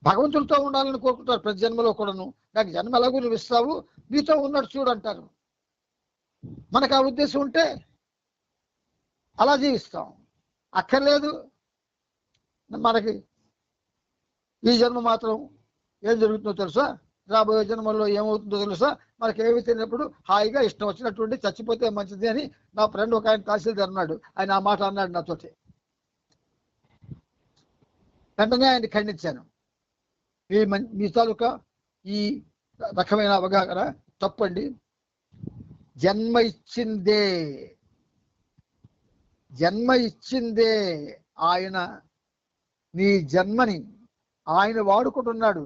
భగవంతుడితో ఉండాలని కోరుకుంటారు. ప్రతి జన్మలో కూడాను నాకు జన్మ ఎలాగూ నువ్వు ఇస్తావు, నీతో ఉన్నట్టు చూడంటారు. మనకు ఆ ఉద్దేశం ఉంటే అలా జీవిస్తాం. అక్కర్లేదు మనకి ఈ జన్మ మాత్రం ఏం జరుగుతుందో తెలుసా, రాబోయే జన్మల్లో ఏమవుతుందో తెలుసా, మనకి ఏమి తెలియనప్పుడు హాయిగా ఇష్టం వచ్చినటువంటి చచ్చిపోతే మంచిది అని నా ఫ్రెండ్ ఒక ఆయన తహసీల్దార్ అన్నాడు. ఆయన ఆ మాట అన్నాడు నాతోటి. వెంటనే ఆయన ఖండించాను. మీ తాలూకా ఈ రకమైన అవగాహన తప్పండి. జన్మ ఇచ్చిందే ఆయన. నీ జన్మని ఆయన వాడుకుంటున్నాడు.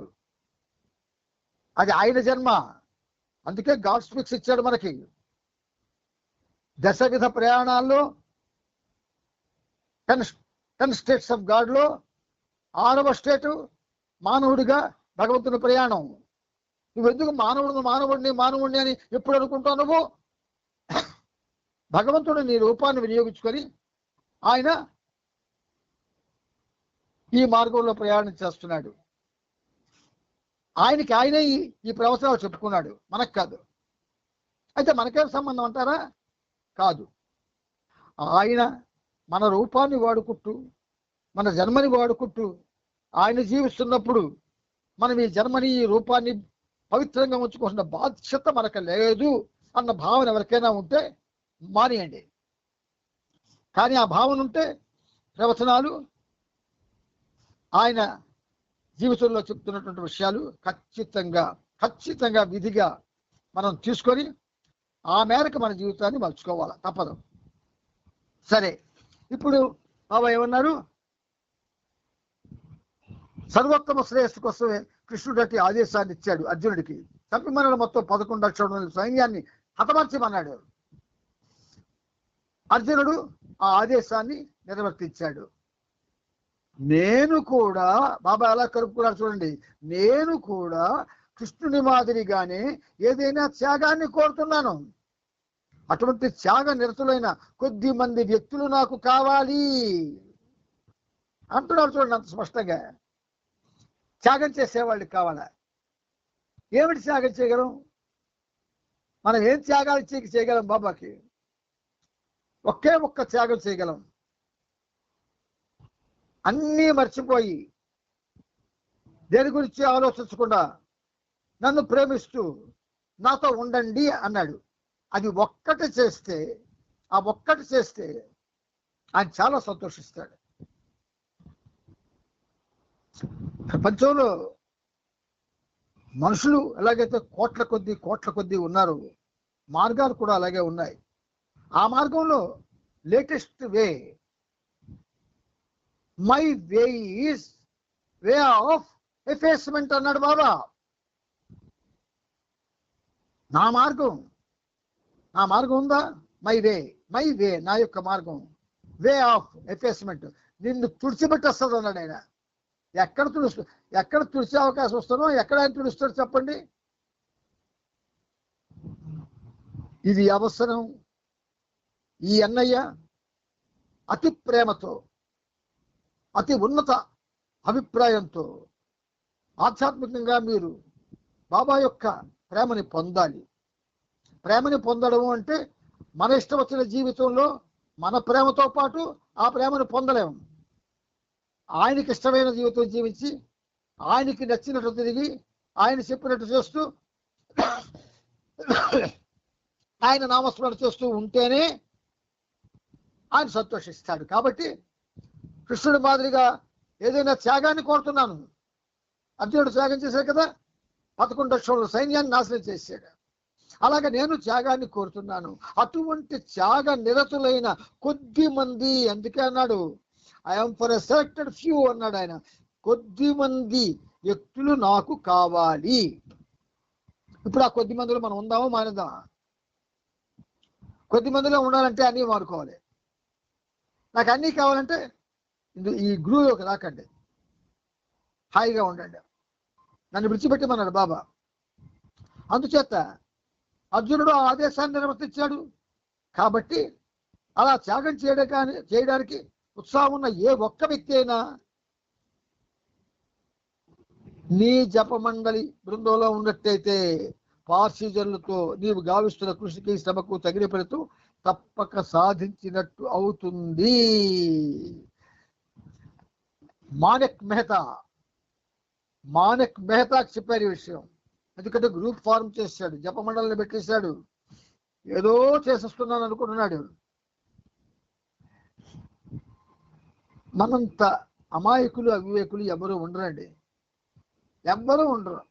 అది ఆయన జన్మ. అందుకే గాడ్ స్పీక్స్ ఇచ్చాడు మనకి. దశవిధ ప్రయాణాల్లో 10 స్టేట్స్ ఆఫ్ గాడ్లో 6వ స్టేటు మానవుడిగా భగవంతుని ప్రయాణం. నువ్వెందుకు మానవుడిని అని ఎప్పుడు అనుకుంటావు? నువ్వు భగవంతుడు నీ రూపాన్ని వినియోగించుకొని ఆయన ఈ మార్గంలో ప్రయాణం చేస్తున్నాడు. ఆయనే ఈ ప్రవచనాలు చెప్పుకున్నాడు, మనకు కాదు. అయితే మనకేం సంబంధం అంటారా? కాదు. ఆయన మన రూపాన్ని వాడుకుంటూ, మన జన్మని వాడుకుంటూ ఆయన జీవిస్తున్నప్పుడు మనం ఈ జన్మని ఈ రూపాన్ని పవిత్రంగా ఉంచుకోవాల్సిన బాధ్యత మనకు లేదు అన్న భావన ఎవరికైనా ఉంటే మానేయండి. కానీ ఆ భావన ఉంటే ప్రవచనాలు, ఆయన జీవితంలో చెప్తున్నటువంటి విషయాలు ఖచ్చితంగా విధిగా మనం తీసుకొని ఆ మేరకు మన జీవితాన్ని మలుచుకోవాలి, తప్పదు. సరే, ఇప్పుడు బాబా ఏమన్నారు? సర్వోత్తమ శ్రేయస్సు కోసమే కృష్ణుడు అట్టి ఆదేశాన్ని ఇచ్చాడు అర్జునుడికి. చంపిమన్నాడు. మొత్తం 11 లక్షల సైన్యాన్ని హతమార్చమన్నాడు. అర్జునుడు ఆ ఆదేశాన్ని నిర్వర్తించాడు. నేను కూడా, బాబా ఎలా కలుపుకున్నాడు చూడండి, నేను కూడా కృష్ణుని మాదిరిగానే ఏదైనా త్యాగాన్ని కోరుతున్నాను. అటువంటి త్యాగ నిరతులైన కొద్ది మంది వ్యక్తులు నాకు కావాలి అంటున్నాడు. చూడండి అంత స్పష్టంగా. త్యాగం చేసేవాళ్ళు కావాలా? ఏమిటి త్యాగం చేయగలం? మనం ఏం త్యాగాలు చేయగలం? బాబాకి ఒకే ఒక్క త్యాగం చేయగలం. అన్నీ మర్చిపోయి, దేని గురించి ఆలోచించకుండా నన్ను ప్రేమిస్తూ నాతో ఉండండి అన్నాడు. అది ఒక్కటి చేస్తే ఆయన చాలా సంతోషిస్తాడు. ప్రపంచంలో మనుషులు ఎలాగైతే కోట్ల కొద్దీ ఉన్నారు, మార్గాలు కూడా అలాగే ఉన్నాయి. ఆ మార్గంలో latest way, my way is way of ఎఫేస్మెంట్ అన్నాడు బాబా. నా మార్గం ఉందా? మై వే నా యొక్క మార్గం. వే ఆఫ్ ఎఫేస్మెంట్, నిన్ను తుడిచిపెట్టేస్తుంది అన్నాడు ఆయన. ఎక్కడ తుడిచే అవకాశం వస్తుందో ఎక్కడ ఆయన తుడుస్తాడు చెప్పండి? ఇది అవసరం. ఈ అన్నయ్య అతి ప్రేమతో, అతి ఉన్నత అభిప్రాయంతో ఆధ్యాత్మికంగా మీరు బాబా యొక్క ప్రేమని పొందాలి. ప్రేమని పొందడం అంటే మన ఇష్టం వచ్చిన జీవితంలో మన ప్రేమతో పాటు ఆ ప్రేమను పొందలేము. ఆయనకి ఇష్టమైన జీవితం జీవించి ఆయనకి నచ్చినట్టు తిరిగి ఆయన చెప్పినట్టు చేస్తూ ఆయన నామస్మరణ చేస్తూ ఉంటేనే ఆయన సంతోషిస్తాడు. కాబట్టి కృష్ణుడి మాదిరిగా ఏదైనా త్యాగాన్ని కోరుతున్నాను. అర్జునుడు త్యాగం చేశాడు కదా, 11 లక్షల సైన్యాన్ని నాశనం చేశాడు. అలాగే నేను త్యాగాన్ని కోరుతున్నాను. అటువంటి త్యాగ నిరతులైన కొద్ది మంది, అందుకే అన్నాడు I'm for a selected few అన్నాడు ఆయన. కొద్ది మంది వ్యక్తులు నాకు కావాలి. ఇప్పుడు ఆ కొద్ది మందిలో మనం ఉందామో మానేద్దామా? కొద్ది మందిలో ఉండాలంటే అన్నీ వాడుకోవాలి. నాకు అన్నీ కావాలంటే ఈ గ్రూవ్లోకి రాకండి, హాయిగా ఉండండి, నన్ను విడిచిపెట్టమన్నాడు బాబా. అందుచేత అర్జునుడు ఆ ఆదేశాన్ని నిర్వర్తించాడు. కాబట్టి అలా త్యాగం చేయడానికి ఉత్సాహం ఉన్న ఏ ఒక్క వ్యక్తి అయినా నీ జపమండలి బృందంలో ఉన్నట్టయితే పార్సీజన్లతో నీవు గావిస్తున్న కృషికి శ్రమకు తగిన పెడుతూ తప్పక సాధించినట్టు అవుతుంది. మానక్ మెహతాకి చెప్పారు ఈ విషయం. ఎందుకంటే గ్రూప్ ఫార్మ్ చేశాడు, జపమండలిని పెట్టేశాడు, ఏదో చేసేస్తున్నాను అనుకుంటున్నాడు. మనంత అమాయకులు అవివేకులు ఎవరు ఉండరండి, ఎవ్వరూ ఉండరు.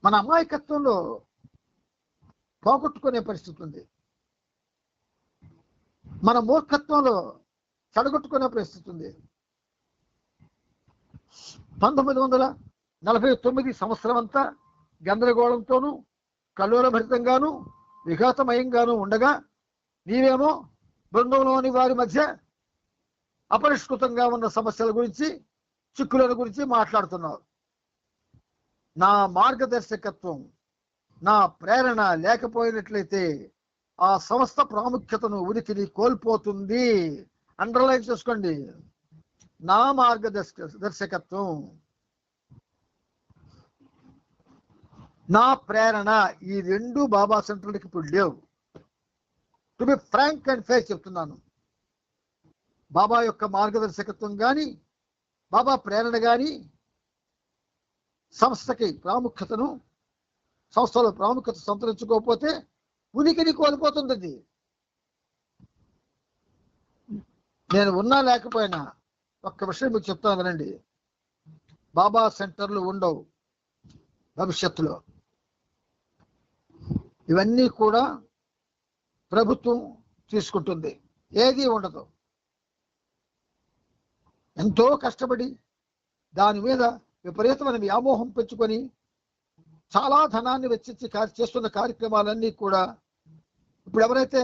మన అమాయకత్వంలో పోగొట్టుకునే పరిస్థితి ఉంది, మన మూర్ఖత్వంలో చెడగొట్టుకునే పరిస్థితి ఉంది. 1949 సంవత్సరం అంతా గందరగోళంతోనూ కల్లోలభరితంగాను విఘాతమయంగాను ఉండగా నీవేమో బృందంలోని వారి మధ్య అపరిష్కృతంగా ఉన్న సమస్యల గురించి, చిక్కుల గురించి మాట్లాడుతున్నావు. నా మార్గదర్శకత్వం, నా ప్రేరణ లేకపోయినట్లయితే ఆ సంస్థ ప్రాముఖ్యతను, ఉనికిని కోల్పోతుంది. అండర్లైన్ చేసుకోండి. నా మార్గదర్శకత్వం, నా ప్రేరణ, ఈ రెండు బాబా సెంటర్లకి ఇప్పుడు లేవు. To be frank and fair చెప్తున్నాను. బాబా యొక్క మార్గదర్శకత్వం కానీ, బాబా ప్రేరణ కానీ సంస్థకి ప్రాముఖ్యతను, సంస్థలో ప్రాముఖ్యత సంతరించుకోకపోతే ఉనికిని కోల్పోతుంది. నేను ఉన్నా లేకపోయినా ఒక్క విషయం మీకు చెప్తాను వినండి. బాబా సెంటర్లు ఉండవు భవిష్యత్తులో. ఇవన్నీ కూడా ప్రభుత్వం తీసుకుంటుంది, ఏది ఉండదు. ఎంతో కష్టపడి దాని మీద విపరీతమైన వ్యామోహం పెంచుకొని చాలా ధనాన్ని వెచ్చించి చేస్తున్న కార్యక్రమాలన్నీ కూడా ఇప్పుడు ఎవరైతే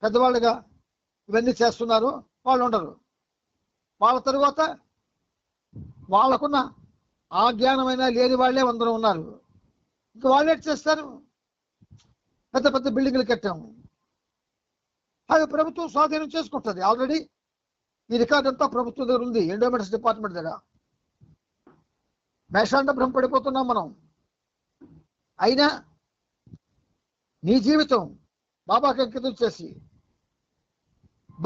పెద్దవాళ్ళుగా ఇవన్నీ చేస్తున్నారో వాళ్ళు ఉండరు. వాళ్ళ తరువాత వాళ్ళకున్న ఆ జ్ఞానమైనా లేని వాళ్ళే అందరూ ఉన్నారు. ఇంకా వాళ్ళు ఏం చేస్తారు? పెద్ద పెద్ద బిల్డింగ్లు కట్టాము, అది ప్రభుత్వం స్వాధీనం చేసుకుంటుంది. ఆల్రెడీ ఈ రికార్డు అంతా ప్రభుత్వం దగ్గర ఉంది, ఎండోమెంట్స్ డిపార్ట్మెంట్ దగ్గర. మేషాండ భ్రమ పడిపోతున్నాం మనం. అయినా నీ జీవితం బాబాకి అంకితం చేసి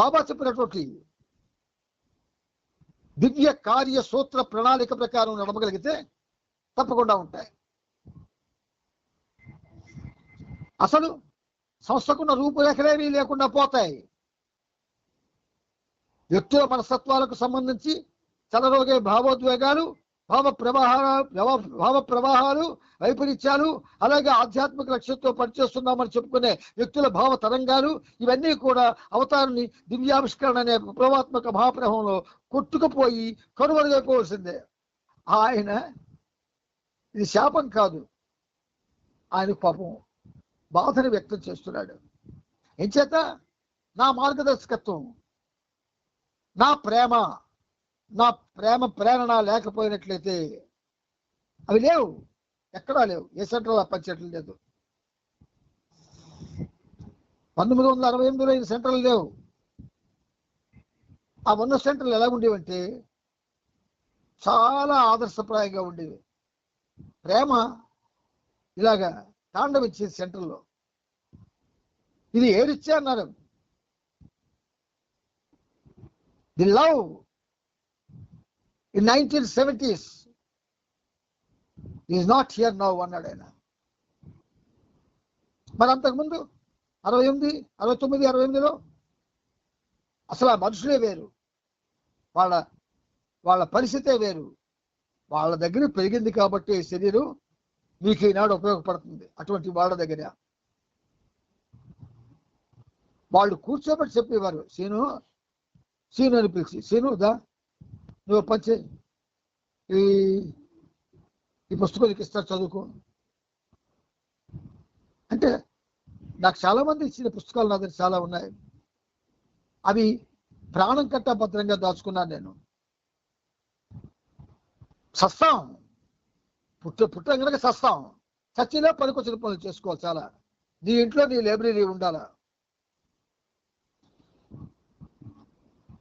బాబా చెప్పినటువంటి దివ్య కార్య సూత్ర ప్రణాళిక ప్రకారం నడపగలిగితే తప్పకుండా ఉంటాయి. అసలు సంస్థకున్న రూపురేఖలేమీ లేకుండా పోతాయి. వ్యక్తుల మనస్తత్వాలకు సంబంధించి చెలరోగే భావోద్వేగాలు, భావ ప్రవాహాలు, వైపరీత్యాలు, అలాగే ఆధ్యాత్మిక లక్ష్యంతో పనిచేస్తున్నామని చెప్పుకునే వ్యక్తుల భావ తరంగాలు, ఇవన్నీ కూడా అవతారాన్ని దివ్యావిష్కరణ అనే ప్రభావాత్మక మహాప్రభంలో కొట్టుకుపోయి కనుమరుగైపోవలసిందే. ఆయన ఇది శాపం కాదు, ఆయన పాపం బాధను వ్యక్తం చేస్తున్నాడు. ఎంచేత నా మార్గదర్శకత్వం, నా ప్రేరణ లేకపోయినట్లయితే అవి లేవు, ఎక్కడా లేవు. ఏ సెంటర్లో పనిచేయటం లేదు. 1968లో ఈ సెంటర్లు లేవు. ఆ ఉన్న సెంటర్లు ఎలా ఉండేవంటే చాలా ఆదర్శప్రాయంగా ఉండేవి. ప్రేమ ఇలాగా తాండవించేది సెంటర్లో. ఇది ఏడిచ్చే అన్నారు. The love in 1970s is not here now అన్నాడు ఆయన. మరి అంతకుముందు 68, 69, 68లో అసలు ఆ మనుషులే వేరు, వాళ్ళ పరిస్థితే వేరు. వాళ్ళ దగ్గర పెరిగింది కాబట్టి శరీరం మీకు ఈనాడు ఉపయోగపడుతుంది. అటువంటి వాళ్ళ దగ్గర వాళ్ళు కూర్చోబెట్టి చెప్పేవారు, సీను అని పిలిచి, సీను దా నువ్వు పంచే ఈ పుస్తకం నీకు ఇస్తారు చదువుకో అంటే. నాకు చాలా మంది ఇచ్చిన పుస్తకాలు నా దగ్గర చాలా ఉన్నాయి. అవి ప్రాణం కట్ట భద్రంగా దాచుకున్నాను నేను. సస్తాం పుట్ట కనుక సస్తాం, చచ్చిలో పనికొచ్చిన పనులు చేసుకోవాలి. చాలా నీ ఇంట్లో నీ లైబ్రరీ ఉండాలా.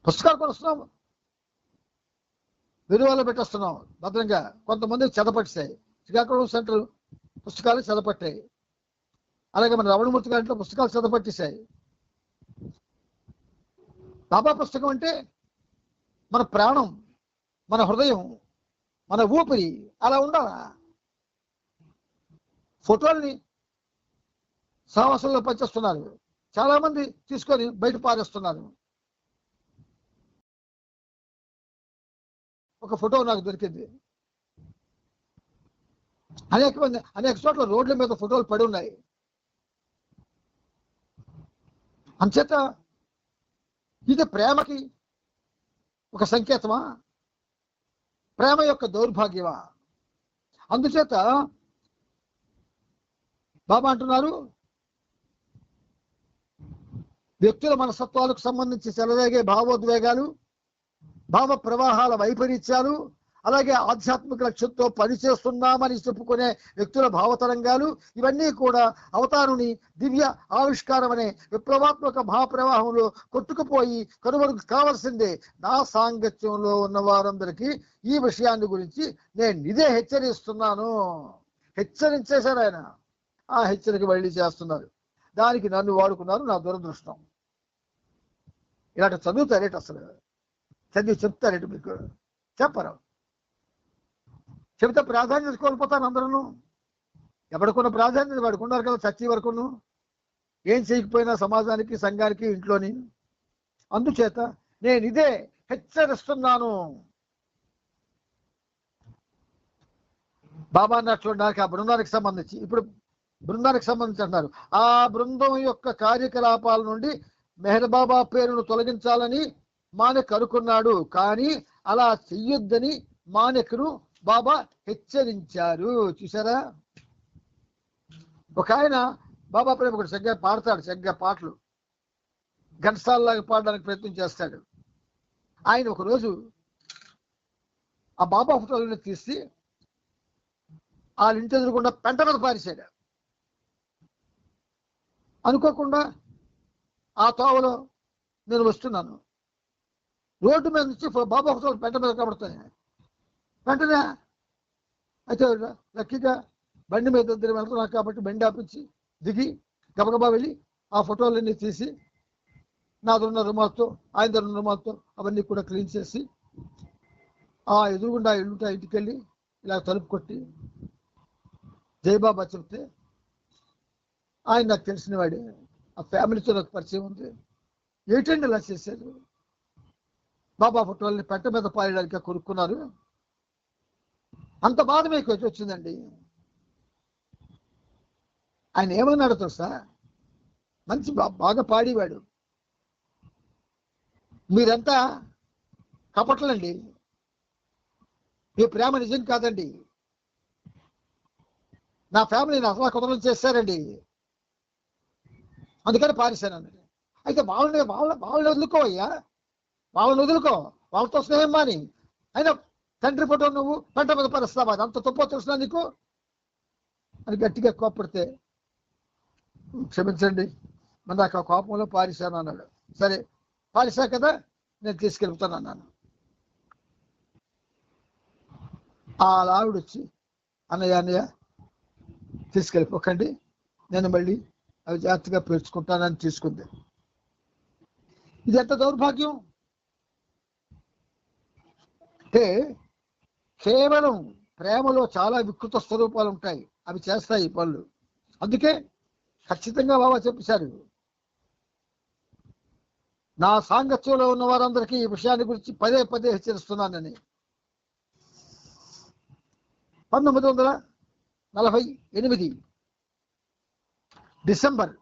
పుస్తకాలు కొనుస్తున్నాం, విలువలో పెట్టేస్తున్నాం భద్రంగా. కొంతమంది చెదపట్టాయి, శ్రీకాకుళం సెంట్రల్ పుస్తకాలు చెదపట్టాయి. అలాగే మన రమణమూర్తి గారింట్లో పుస్తకాలు చెదపట్టేశాయి. బాబా పుస్తకం అంటే మన ప్రాణం, మన హృదయం, మన ఊపిరి అలా ఉండాలా. ఫోటోల్ని సహవాసంలో పంచేస్తున్నారు, చాలా మంది తీసుకొని బయట పారేస్తున్నారు. ఒక ఫోటో నాకు దొరికింది. అనేక చోట్ల రోడ్ల మీద ఫోటోలు పడి ఉన్నాయి. అంచేత ఇది ప్రేమకి ఒక సంకేతమా, ప్రేమ యొక్క దౌర్భాగ్యమా? అందుచేత బాబా అంటున్నారు, వ్యక్తుల మనస్తత్వాలకు సంబంధించి చెలరేగే భావోద్వేగాలు, భావ ప్రవాహాల వైపరీత్యాలు, అలాగే ఆధ్యాత్మిక లక్ష్యంతో పనిచేస్తున్నామని చెప్పుకునే వ్యక్తుల భావతరంగాలు, ఇవన్నీ కూడా అవతారుని దివ్య ఆవిష్కారం అనే విప్లవాత్మక భావప్రవాహంలో కొట్టుకుపోయి కనుమరుగు కావాల్సిందే. నా సాంగత్యంలో ఉన్న వారందరికీ ఈ విషయాన్ని గురించి నేను ఇదే హెచ్చరిస్తున్నాను. హెచ్చరించేశారు ఆయన. ఆ హెచ్చరిక మళ్ళీ చేస్తున్నారు. దానికి నన్ను వాడుకున్నారు. నా దురదృష్టం. ఇలాంటి చదువుతారేట, అసలు చదివి చెప్తారేట? మీకు చెప్పరు. చెబితే ప్రాధాన్యత కోల్పోతాను అందరూ. ఎవరికున్న ప్రాధాన్యత వాడికి ఉన్నారు కదా, చచ్చి వరకును. ఏం చేయకపోయినా సమాజానికి, సంఘానికి, ఇంట్లోని. అందుచేత నేను ఇదే హెచ్చరిస్తున్నాను. బాబా అన్నట్లు నాకు ఆ బృందానికి సంబంధించి, ఇప్పుడు బృందానికి సంబంధించి అంటున్నారు, ఆ బృందం యొక్క కార్యకలాపాల నుండి మెహర్ బాబా పేరును తొలగించాలని మానెక్ అనుకున్నాడు. కానీ అలా చెయ్యొద్దని మానెక్ను బాబా హెచ్చరించారు. చూసారా? ఒక ఆయన బాబా ప్రేమ కూడా చక్కగా పాడతాడు, చక్కగా పాటలు ఘంటసాలలాగా పాడడానికి ప్రయత్నం చేస్తాడు. ఆయన ఒకరోజు ఆ బాబా ఫోటోలను తీసి వాళ్ళ ఇంటి ఎదురుకుండా పెంట మీద పారేశాడు. అనుకోకుండా ఆ తోవలో నేను వస్తున్నాను, రోడ్డు మీద నుంచి బాబా ఫోటోలు పెంట మీద కనబడతాయి. వెంటనే అయితే లక్కీగా బండి మీద ఇద్దరు వెళ్తున్నాను కాబట్టి బండి ఆపించి దిగి గబగబా వెళ్ళి ఆ ఫోటోలన్నీ తీసి నాదున్న రుమాలతో, ఆయన దగ్గర రుమాలతో అవన్నీ కూడా క్లీన్ చేసి ఆ ఎదురుగుండా ఇల్లుంటే ఇంటికి వెళ్ళి ఇలా తలుపు కొట్టి జయబాబా చెప్తే, ఆయన నాకు తెలిసిన వాడే, ఆ ఫ్యామిలీతో నాకు పరిచయం ఉంది. ఏంటండి ఇలా చేశారు? బాబా ఫోటోల్ని పెట్ట మీద పాయడానికి కొనుక్కున్నారు. అంత బాధ మీకు వచ్చిందండి. ఆయన ఏమన్నాడు తెలుసా? మంచి బాగా పాడేవాడు. మీరంతా కపటలండి, మీ ప్రేమ నిజం కాదండి, నా ఫ్యామిలీని అసలు కుదరం చేశారండి, అందుకని పారేశానండి. అయితే వాళ్ళని వదులుకోవయ్యా, వాళ్ళని వదులుకో, వాళ్ళతో స్నేహం మాని. అయినా తండ్రి ఫోటో నువ్వు పంట మీద పరుస్తావా? అంత తప్పో తెలుసునా నీకు అని గట్టిగా కోప్పడితే, క్షమించండి మరి నాకు ఆ కోపంలో పారేశాను అన్నాడు. సరే పారేశా కదా, నేను తీసుకెళ్తాను అన్నాను. ఆ ఆవిడ వచ్చి, అన్నయ్య తీసుకెళ్ళిపోకండి, నేను మళ్ళీ అవి జాగ్రత్తగా పేర్చుకుంటానని తీసుకుంది. ఇది ఎంత దౌర్భాగ్యం అంటే కేవలం ప్రేమలో చాలా వికృత స్వరూపాలు ఉంటాయి, అవి చేస్తాయి ఈ పనులు. అందుకే ఖచ్చితంగా బాబా చెప్పేశారు, నా సాంగత్యంలో ఉన్న వారందరికీ ఈ విషయాన్ని గురించి పదే పదే హెచ్చరిస్తున్నానని. 1948 డిసెంబర్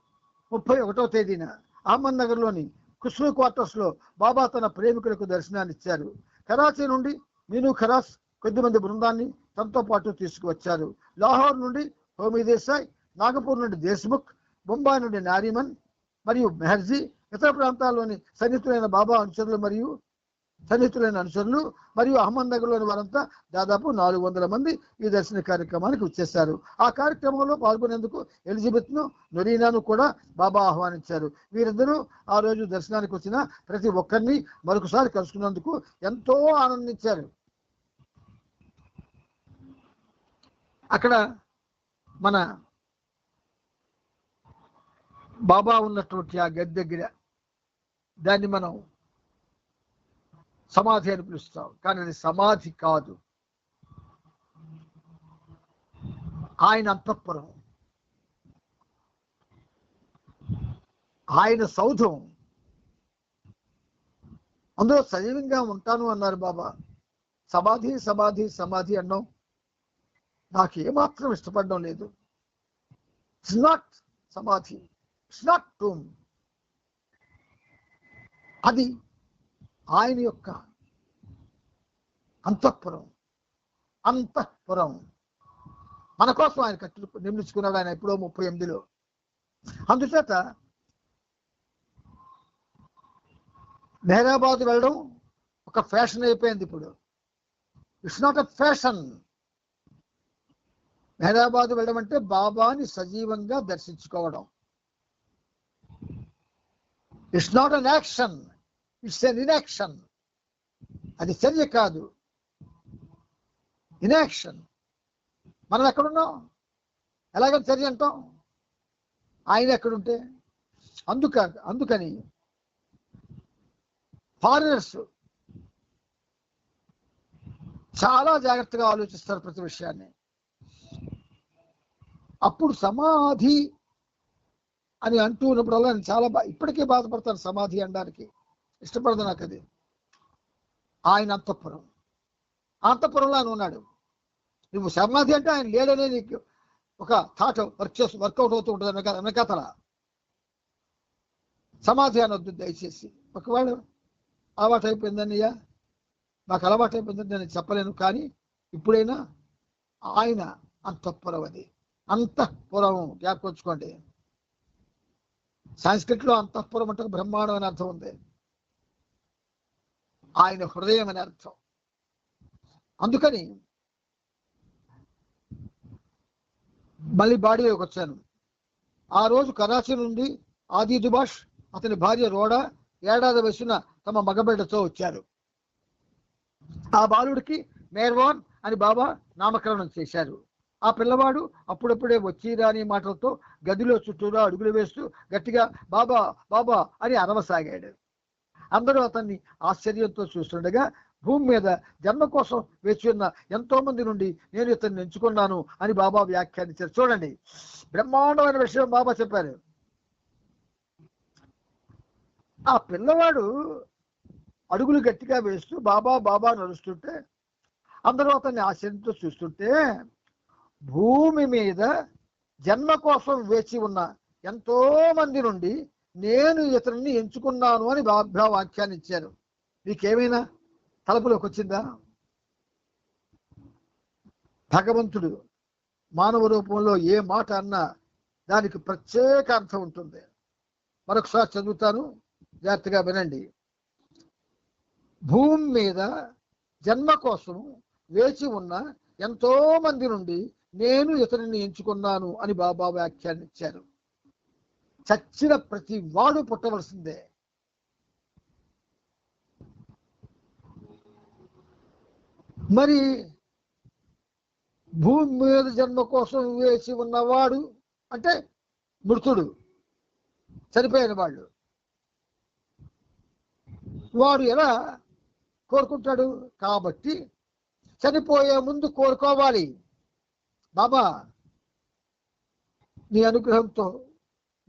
31వ తేదీన అహ్మద్నగర్లోని ఖుస్రూ క్వార్టర్స్ లో బాబా తన ప్రేమికులకు దర్శనాన్ని ఇచ్చారు. కరాచీ నుండి మీనూ ఖరాస్ కొద్దిమంది బృందాన్ని తనతో పాటు తీసుకువచ్చారు. లాహోర్ నుండి హోమీ దేశాయ్, నాగపూర్ నుండి దేశ్ముఖ్, బొంబాయి నుండి నారీమన్ మరియు మెహర్జీ, ఇతర ప్రాంతాల్లోని సన్నిహితులైన బాబా అనుచరులు మరియు అహ్మద్నగర్లోని వారంతా దాదాపు 400 మంది ఈ దర్శన కార్యక్రమానికి వచ్చేశారు. ఆ కార్యక్రమంలో పాల్గొనేందుకు ఎలిజబెత్ను, నొరీనాను కూడా బాబా ఆహ్వానించారు. వీరిద్దరూ ఆ రోజు దర్శనానికి వచ్చిన ప్రతి ఒక్కరిని మరొకసారి కలుసుకున్నందుకు ఎంతో ఆనందించారు. అక్కడ మన బాబా ఉన్నటువంటి ఆ గది దగ్గర, దాన్ని మనం సమాధి అని పిలుస్తాం, కానీ అది సమాధి కాదు, ఆయన అంతఃపురం, ఆయన సౌధం. అందులో సజీవంగా ఉంటాను అన్నారు బాబా. సమాధి సమాధి సమాధి అన్నాం, నాకు ఏమాత్రం ఇష్టపడడం లేదు. ఇట్స్ నాట్ సమాధి, ఇట్స్ నాట్ టూమ్. అది ఆయన యొక్క అంతఃపురం. మన కోసం ఆయన నిర్మించుకున్నాడు ఆయన ఎప్పుడో 38లో. అందుచేత మెహరాబాద్ వెళ్ళడం ఒక ఫ్యాషన్ అయిపోయింది ఇప్పుడు. It's not a fashion. Mehrabad వెళ్ళడం అంటే బాబాని సజీవంగా దర్శించుకోవడం. It's not an action, it's an inaction. అది చర్య కాదు, ఇన్యాక్షన్. మనం ఎక్కడున్నాం? ఎలాగని చర్య అంటాం? ఆయన ఎక్కడుంటే? అందుకని ఫారినర్స్ చాలా జాగ్రత్తగా ఆలోచిస్తారు ప్రతి విషయాన్ని. అప్పుడు సమాధి అని అంటూ ఉన్నప్పుడల్లా నేను చాలా ఇప్పటికే బాధపడతాను. సమాధి అనడానికి ఇష్టపడదు నాకు అది. ఆయన అంతఃపురంలో ఆయన ఉన్నాడు. నువ్వు సమాధి అంటే ఆయన లేడనే నీకు ఒక థాట్ వర్కౌట్ అవుతూ ఉంటుంది వెనకాతల. సమాధి అనొద్దు దయచేసి. ఒకవేళ అలవాటు అయిపోయిందన్నయ్యా, నాకు అలవాటు అయిపోయిందని నేను చెప్పలేను, కానీ ఇప్పుడైనా ఆయన అంతఃపురం. అది అంతఃపురం జ్ఞాపకొచ్చుకోండి. సంస్కృతిలో అంతఃపురం అంటే బ్రహ్మాండం అని అర్థం ఉంది, ఆయన హృదయం అని అర్థం. అందుకని మళ్ళీ బాడీలోకి వచ్చాను. ఆ రోజు కరాచీ నుండి ఆది దుబాష్, అతని భార్య రోడా, 7 ఏళ్ల వయసున్న తమ మగబిడ్డతో వచ్చారు. ఆ బాలుడికి మేర్వాన్ అని బాబా నామకరణం చేశారు. ఆ పిల్లవాడు అప్పుడప్పుడే వచ్చి రాని మాటలతో గదిలో చుట్టూరా అడుగులు వేస్తూ గట్టిగా బాబా బాబా అని అరవసాగాడు. అందరూ అతన్ని ఆశ్చర్యంతో చూస్తుండగా భూమి మీద జన్మ కోసం వేచి ఉన్న ఎంతో మంది నుండి నేను ఇతన్ని ఎంచుకున్నాను అని బాబా వ్యాఖ్యానించారు. చూడండి, బ్రహ్మాండమైన విషయం బాబా చెప్పారు. ఆ పిల్లవాడు అడుగులు గట్టిగా వేస్తూ బాబా బాబా నడుస్తుంటే అందరూ అతన్ని ఆశ్చర్యంతో చూస్తుంటే భూమి మీద జన్మ కోసం వేచి ఉన్న ఎంతో మంది నుండి నేను ఇతరుని ఎంచుకున్నాను అని బాబా వ్యాఖ్యానించారు. మీకేమైనా తలపులోకి వచ్చిందా? భగవంతుడు మానవ రూపంలో ఏ మాట అన్నా దానికి ప్రత్యేక అర్థం ఉంటుంది. మరొకసారి చదువుతాను, జాగ్రత్తగా వినండి. భూమి మీద జన్మ కోసం వేచి ఉన్న ఎంతో మంది నుండి నేను ఇతరుని ఎంచుకున్నాను అని బాబా వ్యాఖ్యానించారు. చచ్చిన ప్రతి వాడు పుట్టవలసిందే. మరి భూమి మీద జన్మ కోసం వేచి ఉన్నవాడు అంటే మృతుడు, చనిపోయిన వాళ్ళు. వాడు ఎలా కోరుకుంటాడు? కాబట్టి చనిపోయే ముందు కోరుకోవాలి, బాబా నీ అనుగ్రహంతో,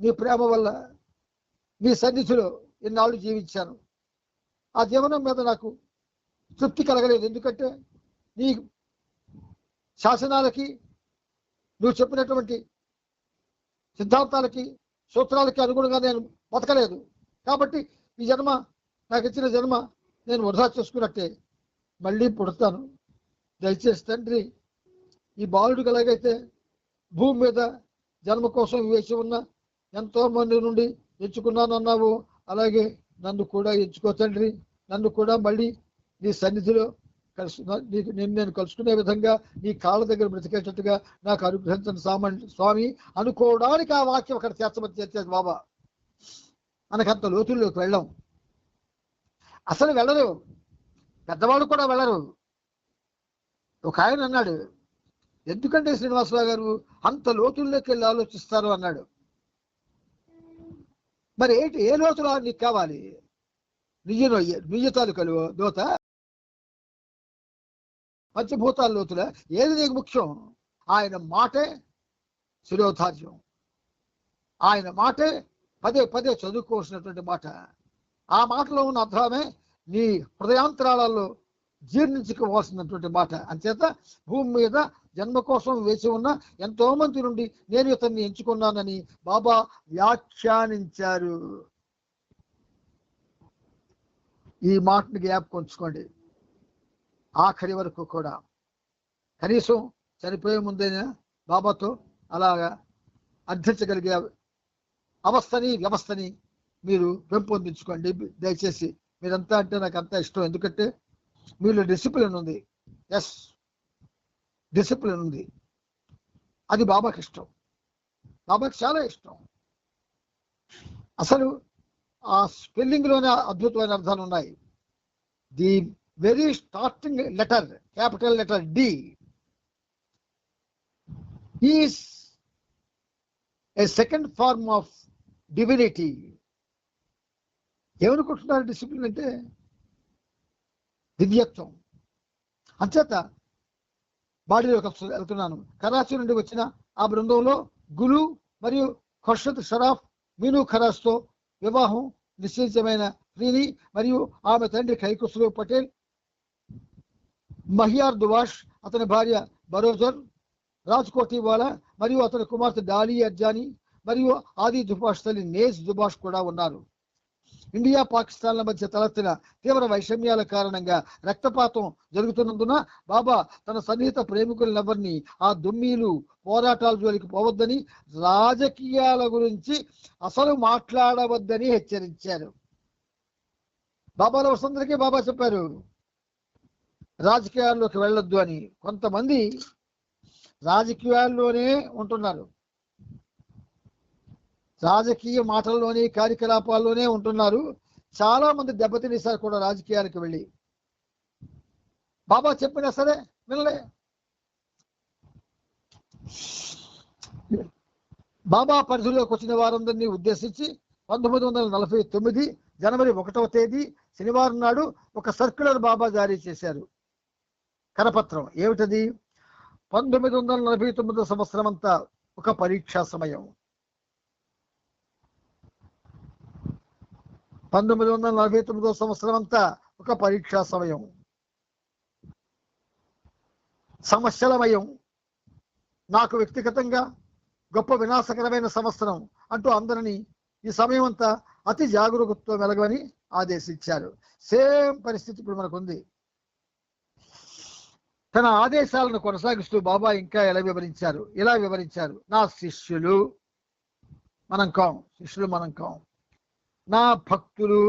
నీ ప్రేమ వల్ల, నీ సన్నిధిలో ఎన్నాళ్ళు జీవించాను. ఆ జీవనం మీద నాకు తృప్తి కలగలేదు. ఎందుకంటే నీ శాసనాలకి, నువ్వు చెప్పినటువంటి సిద్ధాంతాలకి, సూత్రాలకి అనుగుణంగా నేను బతకలేదు. కాబట్టి ఈ జన్మ, నాకు ఇచ్చిన జన్మ నేను వృధా చేసుకున్నట్టే, మళ్ళీ పుడతాను. దయచేసి తండ్రి, ఈ బాలుడికి ఎలాగైతే భూమి మీద జన్మ కోసం వేసి ఉన్న ఎంతో మంది నుండి ఎంచుకున్నాను అన్నావు, అలాగే నన్ను కూడా ఎంచుకో తండ్రి. నన్ను కూడా మళ్ళీ నీ సన్నిధిలో నేను కలుసుకునే విధంగా నీ కాళ్ళ దగ్గర బ్రతికేటట్టుగా నాకు అనుగ్రహించండి స్వామి అనుకోవడానికి ఆ వాక్యం అక్కడ చేర్చేది బాబా. మనకంత లోతుల్లోకి వెళ్ళాం, అసలు వెళ్ళరు, పెద్దవాళ్ళు కూడా వెళ్ళరు. ఒక ఆయన అన్నాడు, ఎందుకంటే శ్రీనివాసరావు గారు అంత లోతుల్లోకి వెళ్ళి ఆలోచిస్తారు అన్నాడు. మరి ఏంటి, ఏ లోతులో నీకు కావాలి? నుయ్య తాలూకలు దోత, పంచభూతాల లోతుల ఏది నీకు ముఖ్యం? ఆయన మాటే శిరోధార్యం, ఆయన మాటే పదే పదే చదువుకోవాల్సినటువంటి మాట. ఆ మాటలో ఉన్న అర్థమే నీ హృదయాంతరాలలో జీర్ణించుకోవాల్సినటువంటి మాట. అంచేత భూమి మీద జన్మ కోసం వేసి ఉన్న ఎంతో మంది నుండి నేను ఇతన్ని ఎంచుకున్నానని బాబా వ్యాఖ్యానించారు. ఈ మాటని జ్ఞాపకం ఉంచుకోండి. ఆఖరి వరకు కూడా కనీసం చనిపోయే ముందైనా బాబాతో అలాగా అర్థించగలిగే అవస్థని, వ్యవస్థని మీరు పెంపొందించుకోండి దయచేసి. మీరంతా అంటే నాకు అంతా ఇష్టం, ఎందుకంటే మీలో డిసిప్లిన్ ఉంది. ఎస్, డిసిప్లిన్ ఉంది. అది బాబాకి ఇష్టం, బాబాకి చాలా ఇష్టం. అసలు ఆ స్పెల్లింగ్ లోనే అద్భుతమైన అర్థాలు ఉన్నాయి. The very starting letter, capital letter D is a second form of divinity. ఏమనుకుంటున్నారు డిసిప్లిన్ అంటే? దివ్యత్వం. అంచేత బాడీలోకి వెళ్తున్నాను. కరాచీ నుండి వచ్చిన ఆ బృందంలో గులు మరియు ఖుర్షద్ షరాఫ్ మీను ఖరాస్తో వివాహం నిశ్చయించమైన శ్రీని మరియు ఆమె తండ్రి ఖైఖుస్రో పటేల్, మహియార్ దుబాష్, అతని భార్య బరోజర్, రాజ్కోటివాలా మరియు అతని కుమార్తె డాలీ అర్జానీ మరియు ఆది దుబాష్ తల్లి నేజ్ దుబాష్ కూడా ఉన్నారు. ఇండియా పాకిస్తాన్ల మధ్య తలెత్తిన తీవ్ర వైషమ్యాల కారణంగా రక్తపాతం జరుగుతున్నందున బాబా తన సన్నిహిత ప్రేమికులెవరిని ఆ దుమ్మీలు పోరాటాల జోలికి పోవద్దని, రాజకీయాల గురించి అసలు మాట్లాడవద్దని హెచ్చరించారు. బాబాల వసందరికీ బాబా చెప్పారు రాజకీయాల్లోకి వెళ్ళొద్దు అని. కొంతమంది రాజకీయాల్లోనే ఉంటున్నారు, రాజకీయ మాటల్లోనే, కార్యకలాపాల్లోనే ఉంటున్నారు. చాలా మంది దెబ్బతినేశారు కూడా రాజకీయాలకు వెళ్ళి. బాబా చెప్పినా సరే వినలే. బాబా పరిధిలోకి వచ్చిన వారందరినీ ఉద్దేశించి 1949 జనవరి 1వ తేదీ శనివారం నాడు ఒక సర్క్యులర్ బాబా జారీ చేశారు, కరపత్రం. ఏమిటది? 1949 సంవత్సరం అంతా ఒక పరీక్షా సమయం. 1949 సంవత్సరం అంతా ఒక పరీక్షా సమయం, సమస్యలమయం, నాకు వ్యక్తిగతంగా గొప్ప వినాశకరమైన సంవత్సరం అంటూ అందరినీ ఈ సమయం అంతా అతి జాగరూకతతో మెలగమని ఆదేశించారు. సేమ్ పరిస్థితి ఇప్పుడు మనకుంది. తన ఆదేశాలను కొనసాగిస్తూ బాబా ఇంకా ఇలా వివరించారు. నా శిష్యులు మనం కాం, శిష్యులు మనం కాం. నా భక్తులు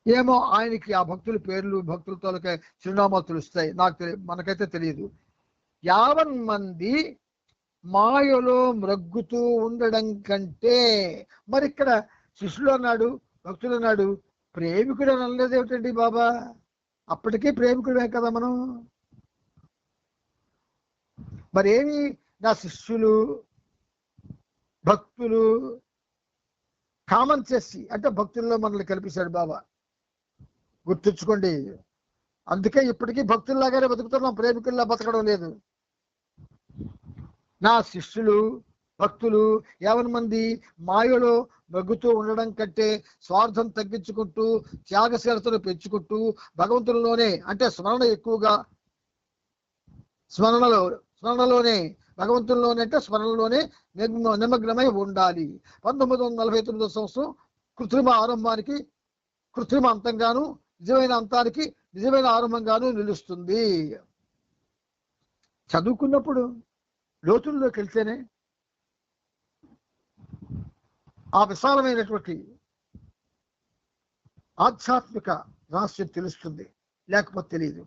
ఏమో, ఆయనకి ఆ భక్తుల పేర్లు, భక్తులతో చిరునామాలు తెలుస్తాయి, మనకైతే తెలియదు. 50 మంది మాయలో మ్రగ్గుతూ ఉండడం కంటే, మరి ఇక్కడ శిష్యులు అన్నాడు, భక్తులు అన్నాడు, ప్రేమికుడు అని అనలేదు ఏమిటండి బాబా? అప్పటికే ప్రేమికుడే కదా మనం. మరేమి నా శిష్యులు భక్తులు కామన్ చేసి అంటే భక్తుల్లో మనల్ని కల్పించాడు బాబా. గుర్తుంచుకోండి. అందుకే ఇప్పటికీ భక్తుల్లాగానే బతుకుతున్నాం, ప్రేమికుల్లా బతకడం లేదు. నా శిష్యులు భక్తులు యావన్ మంది మాయలో మగ్గుతూ ఉండడం కంటే స్వార్థం తగ్గించుకుంటూ త్యాగశీలతను పెంచుకుంటూ భగవంతునిలోనే అంటే స్మరణలోనే భగవంతుల్లోనే అంటే స్మరణలోనే నిమగ్నమై ఉండాలి. 1949 సంవత్సరం కృత్రిమ ఆరంభానికి కృత్రిమ అంతంగాను, నిజమైన అంతానికి నిజమైన ఆరంభంగాను నిలుస్తుంది. చదువుకున్నప్పుడు లోతుల్లోకి వెళ్తేనే ఆ విశాలమైనటువంటి ఆధ్యాత్మిక రహస్యం తెలుస్తుంది, లేకపోతే తెలియదు.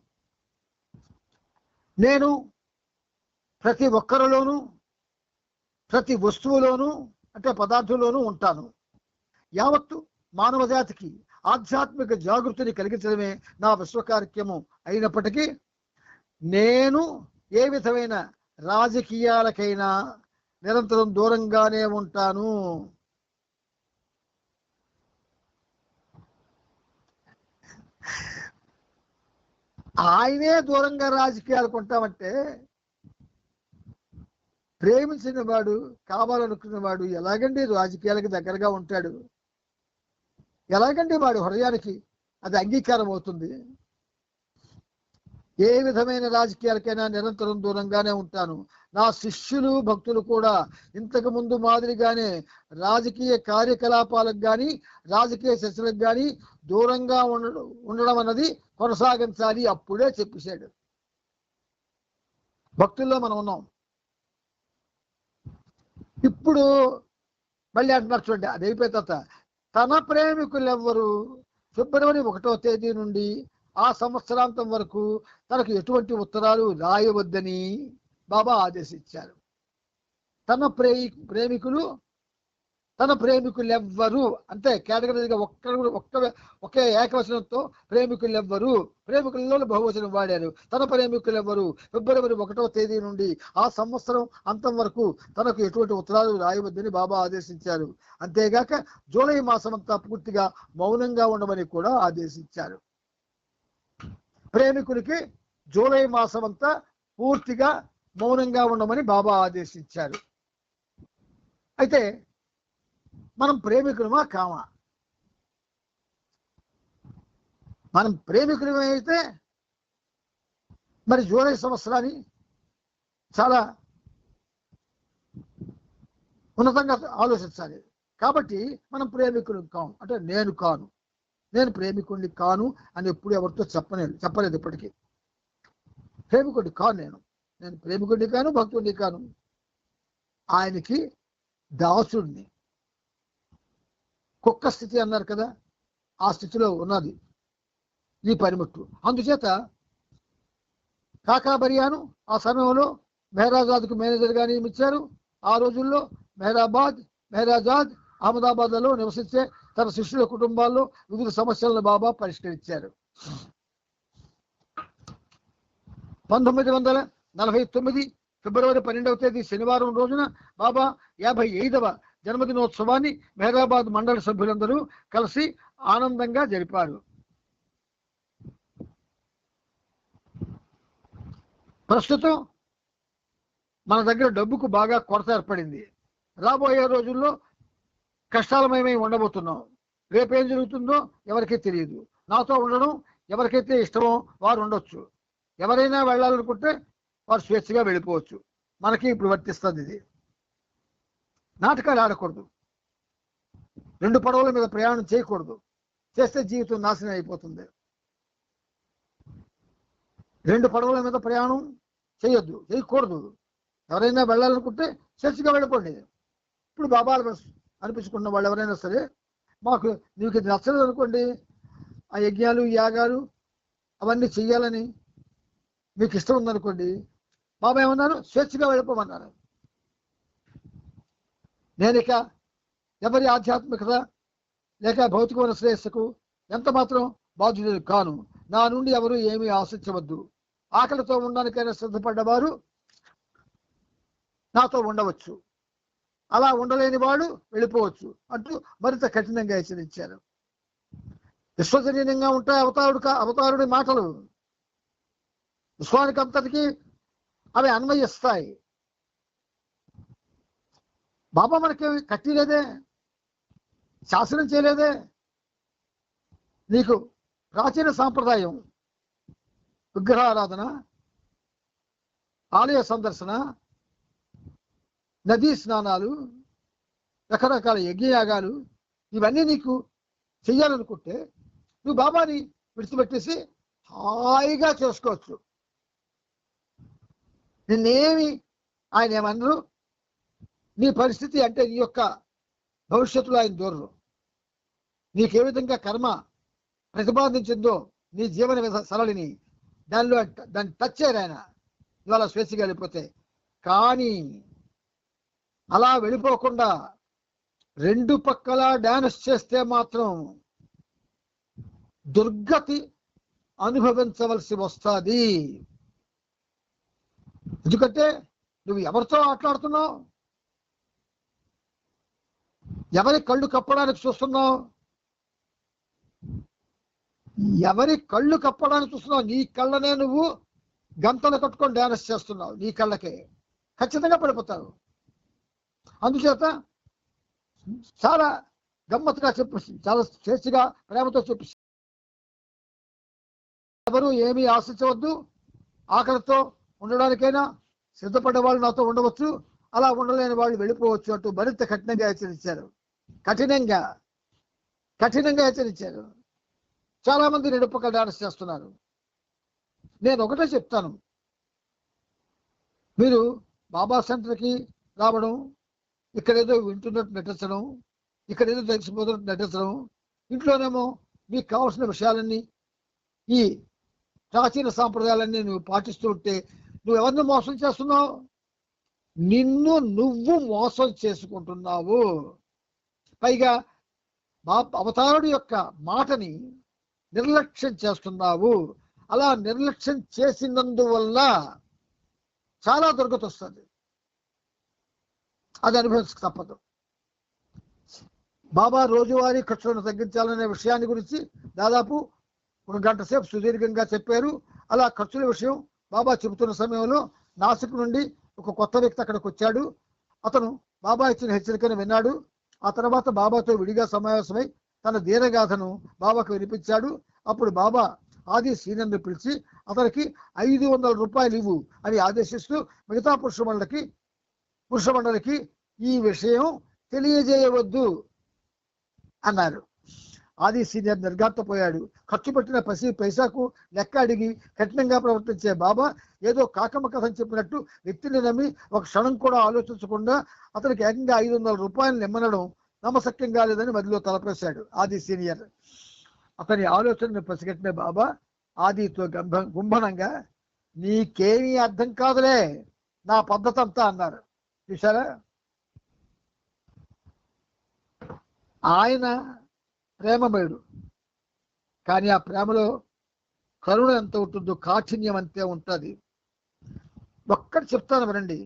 నేను ప్రతి ఒక్కరిలోనూ ప్రతి వస్తువులోనూ అంటే పదార్థంలోనూ ఉంటాను. యావత్తు మానవ జాతికి ఆధ్యాత్మిక జాగృతిని కలిగించడమే నా విశ్వకార్యము అయినప్పటికీ నేను ఏ విధమైన రాజకీయాలకైనా నిరంతరం దూరంగానే ఉంటాను. ఆయనే దూరంగా రాజకీయాలకు ఉంటామంటే ప్రేమించిన వాడు కావాలనుకున్న వాడు ఎలాగండి రాజకీయాలకు దగ్గరగా ఉంటాడు? ఎలాగండి వాడు హృదయానికి అది అంగీకారం అవుతుంది? ఏ విధమైన రాజకీయాలకైనా నిరంతరం దూరంగానే ఉంటాను. నా శిష్యులు భక్తులు కూడా ఇంతకు ముందు మాదిరిగానే రాజకీయ కార్యకలాపాలకు కానీ రాజకీయ చర్చలకు కానీ దూరంగా ఉండడం అన్నది కొనసాగించాలి. అప్పుడే చెప్పేశాడు. భక్తుల్లో మనం ఉన్నాం. ఇప్పుడు మళ్ళీ అంటున్నారు చూడండి, అది అయిపోయిన తర్వాత తన ప్రేమికులు ఎవ్వరు ఫిబ్రవరి 1వ తేదీ నుండి ఆ సంవత్సరాంతం వరకు తనకు ఎటువంటి ఉత్తరాలు రాయవద్దని బాబా ఆదేశించారు. తన ప్రేమికులు ఎవ్వరు అంటే కేటగిరీగా ఒకే ఏకవచనంతో ప్రేమికులు ఎవ్వరు, ప్రేమికులలో బహువచనం వాడారు. తన ప్రేమికులు ఎవ్వరు ఫిబ్రవరి 1వ తేదీ నుండి ఆ సంవత్సరం అంతం వరకు తనకు ఎటువంటి ఉత్తరాలు రాయవద్దని బాబా ఆదేశించారు. అంతేగాక జూలై మాసం అంతా పూర్తిగా మౌనంగా ఉండమని కూడా ఆదేశించారు. ప్రేమికునికి జూలై మాసం అంతా పూర్తిగా మౌనంగా ఉండమని బాబా ఆదేశించారు. అయితే మనం ప్రేమికులమా కామా? మనం ప్రేమికులమైతే మరి జూలై సంవత్సరాన్ని చాలా ఉన్నతంగా ఆలోచించాలి. కాబట్టి మనం ప్రేమికులు కాము అంటే నేను ప్రేమికుడిని కాను అని ఎప్పుడు ఎవరితో చెప్పలేదు ఇప్పటికీ. ప్రేమికుడిని కాను, నేను ప్రేమికుడిని కాను, భక్తుడిని కాను, ఆయనకి దాసుడిని. కుక్క స్థితి అన్నారు కదా, ఆ స్థితిలో ఉన్నది ఈ పనిముట్టు. అందుచేత కాకాబరియాను ఆ సమయంలో మెహరాజాద్కు మేనేజర్గా నియమించారు. ఆ రోజుల్లో మెహరాజాద్ అహ్మదాబాద్లో నివసించే తన శిష్యుల కుటుంబాల్లో వివిధ సమస్యలను బాబా పరిష్కరించారు. 1949 ఫిబ్రవరి 12వ తేదీ శనివారం రోజున బాబా 55వ జన్మదినోత్సవాన్ని మెహరాబాద్ మండలి సభ్యులందరూ కలిసి ఆనందంగా జరిపారు. ప్రస్తుతం మన దగ్గర డబ్బుకు బాగా కొరత ఏర్పడింది. రాబోయే రోజుల్లో కష్టాలమయమై ఉండబోతున్నాం. రేపేం జరుగుతుందో ఎవరికీ తెలియదు. నాతో ఉండడం ఎవరికైతే ఇష్టమో వారు ఉండొచ్చు. ఎవరైనా వెళ్ళాలనుకుంటే వారు స్వేచ్ఛగా వెళ్ళిపోవచ్చు. మనకి ఇప్పుడు వర్తిస్తుంది ఇది. నాటకాలు ఆడకూడదు, 2 పడవల మీద ప్రయాణం చేయకూడదు. చేస్తే జీవితం నాశనం అయిపోతుంది. 2 పడవల మీద ప్రయాణం చేయకూడదు. ఎవరైనా వెళ్ళాలనుకుంటే స్వేచ్ఛగా వెళ్ళిపోండి. ఇప్పుడు బాబాలు అనిపించుకున్న వాళ్ళు ఎవరైనా సరే, మాకు నీకు ఇది నచ్చలేదు అనుకోండి, ఆ యజ్ఞాలు యాగాలు అవన్నీ చెయ్యాలని మీకు ఇష్టం ఉందనుకోండి, బాబా ఏమన్నారు? స్వేచ్ఛగా వెళ్ళిపోమన్నారు. నేను ఇక ఎవరి ఆధ్యాత్మికత లేక భౌతికమైన శ్రేయస్సుకు ఎంత మాత్రం బాధ్యులు కాను. నా నుండి ఎవరు ఏమీ ఆశించవద్దు. ఆకలితో ఉండడానికైనా సిద్ధపడ్డవారు నాతో ఉండవచ్చు. అలా ఉండలేని వాడు వెళ్ళిపోవచ్చు అంటూ మరింత కఠినంగా హెచ్చరించారు. విశ్వసనీయంగా ఉంటాయి అవతారుడి మాటలు. విశ్వానికి అంతటికీ అవి అన్వయిస్తాయి. బాబా మనకి కట్టిలేదే, శాసనం చేయలేదే. నీకు ప్రాచీన సాంప్రదాయం, విగ్రహారాధన, ఆలయ సందర్శన, నదీ స్నానాలు, రకరకాల యజ్ఞయాగాలు ఇవన్నీ నీకు చెయ్యాలనుకుంటే నువ్వు బాబాని విడిచిపెట్టేసి హాయిగా చేసుకోవచ్చు. నిన్నేమి ఆయన ఏమన్నారు? నీ పరిస్థితి అంటే నీ యొక్క భవిష్యత్తులో ఆయన దూరరు. నీకే విధంగా కర్మ ప్రతిపాదించిందో నీ జీవన సరళిని దాన్ని టచ్ చేయరు ఆయన. ఇవాళ స్వేచ్ఛగా వెళ్ళిపోతే. కానీ అలా వెళ్ళిపోకుండా రెండు పక్కల డాన్స్ చేస్తే మాత్రం దుర్గతి అనుభవించవలసి వస్తుంది. ఎందుకంటే నువ్వు ఎవరితో ఆటలాడుతున్నావు, ఎవరి కళ్ళు కప్పడానికి చూస్తున్నావు, ఎవరి కళ్ళు కప్పడానికి చూస్తున్నావు. నీ కళ్ళనే నువ్వు గంతలు కట్టుకొని డాన్స్ చేస్తున్నావు. నీ కళ్ళకే ఖచ్చితంగా పడిపోతావు. అందుచేత చాలా గమ్మత్తుగా చెప్పేసి, చాలా స్వేచ్ఛగా ప్రేమతో చెప్పేసి, ఎవరు ఏమీ ఆశించవద్దు. ఆకలితో ఉండడానికైనా సిద్ధపడ్డ వాళ్ళు నాతో ఉండవచ్చు, అలా ఉండలేని వాళ్ళు వెళ్ళిపోవచ్చు అంటూ మరింత కఠినంగా హెచ్చరించారు. కఠినంగా హెచ్చరించారు. చాలా మంది రెండు పక్కల డాన్స్ చేస్తున్నారు. నేను ఒకటే చెప్తాను, మీరు బాబా సెంటర్కి రావడం, ఇక్కడేదో వింటున్నట్టు నటించడం, ఇక్కడేదో తెలిసిపోతున్నట్టు నటించడం, ఇంట్లోనేమో మీకు కావాల్సిన విషయాలన్నీ, ఈ ప్రాచీన సాంప్రదాయాలన్నీ నువ్వు పాటిస్తూ ఉంటే నువ్వు ఎవరిని మోసం చేస్తున్నావు? నిన్ను నువ్వు మోసం చేసుకుంటున్నావు. పైగా అవతారుడి యొక్క మాటని నిర్లక్ష్యం చేస్తున్నావు. అలా నిర్లక్ష్యం చేసినందువల్ల చాలా దుర్గతి వస్తుంది. అది అనుభవించక తప్పదు. బాబా రోజువారీ ఖర్చులను తగ్గించాలనే విషయాన్ని గురించి దాదాపు 1 గంట సేపు సుదీర్ఘంగా చెప్పారు. అలా ఖర్చుల విషయం బాబా చెబుతున్న సమయంలో నాసిక్ నుండి ఒక కొత్త వ్యక్తి అక్కడికి వచ్చాడు. అతను బాబా ఇచ్చిన హెచ్చరికను విన్నాడు. ఆ తర్వాత బాబాతో విడిగా సమావేశమై తన దీనగాథను బాబాకు వినిపించాడు. అప్పుడు బాబా ఆది సీనియర్ని పిలిచి అతనికి 500 రూపాయలు ఇవ్వు అని ఆదేశిస్తూ మిగతా పురుష మండలికి ఈ విషయం తెలియజేయవద్దు అన్నారు. ఆది సీనియర్ నిర్ఘాంతపోయాడు. ఖర్చు పెట్టిన పైసాకు లెక్క అడిగి కఠినంగా ప్రవర్తించే బాబా ఏదో కాకమ్మ కథ చెప్పినట్టు వ్యక్తిని నమ్మి ఒక క్షణం కూడా ఆలోచించకుండా అతనికి ఏకంగా 500 రూపాయలు నిమ్మనడం నమ్మశక్యం కాలేదని మదిలో తలపేశాడు ఆది సీనియర్. అతని ఆలోచనను పసిగట్టిన బాబా ఆదితో గుంభనంగా, నీకేమీ అర్థం కాదులే నా పద్ధతి అంతా అన్నారు. చూసారా, ఆయన ప్రేమమయుడు, కానీ ఆ ప్రేమలో కరుణ ఎంత ఉంటుందో కాఠిన్యం అంతే ఉంటుంది. ఒక్కటి చెప్తాను వినండి.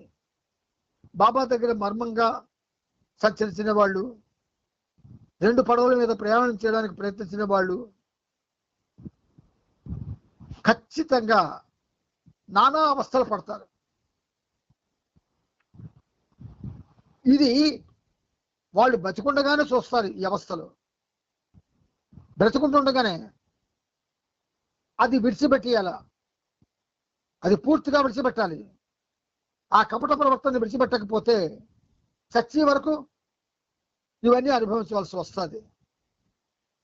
బాబా దగ్గర మర్మంగా సంచరించిన వాళ్ళు, 2 పడవల మీద ప్రయాణం చేయడానికి ప్రయత్నించిన వాళ్ళు ఖచ్చితంగా నానా అవస్థలు పడతారు. ఇది వాళ్ళు బతికుండగానే చూస్తారు. ఈ అవస్థలు బ్రతుకుంటుండగానే అది విడిచిపెట్టేయాల, అది పూర్తిగా విడిచిపెట్టాలి. ఆ కపట ప్రవర్తన విడిచిపెట్టకపోతే చచ్చే వరకు ఇవన్నీ అనుభవించవలసి వస్తుంది.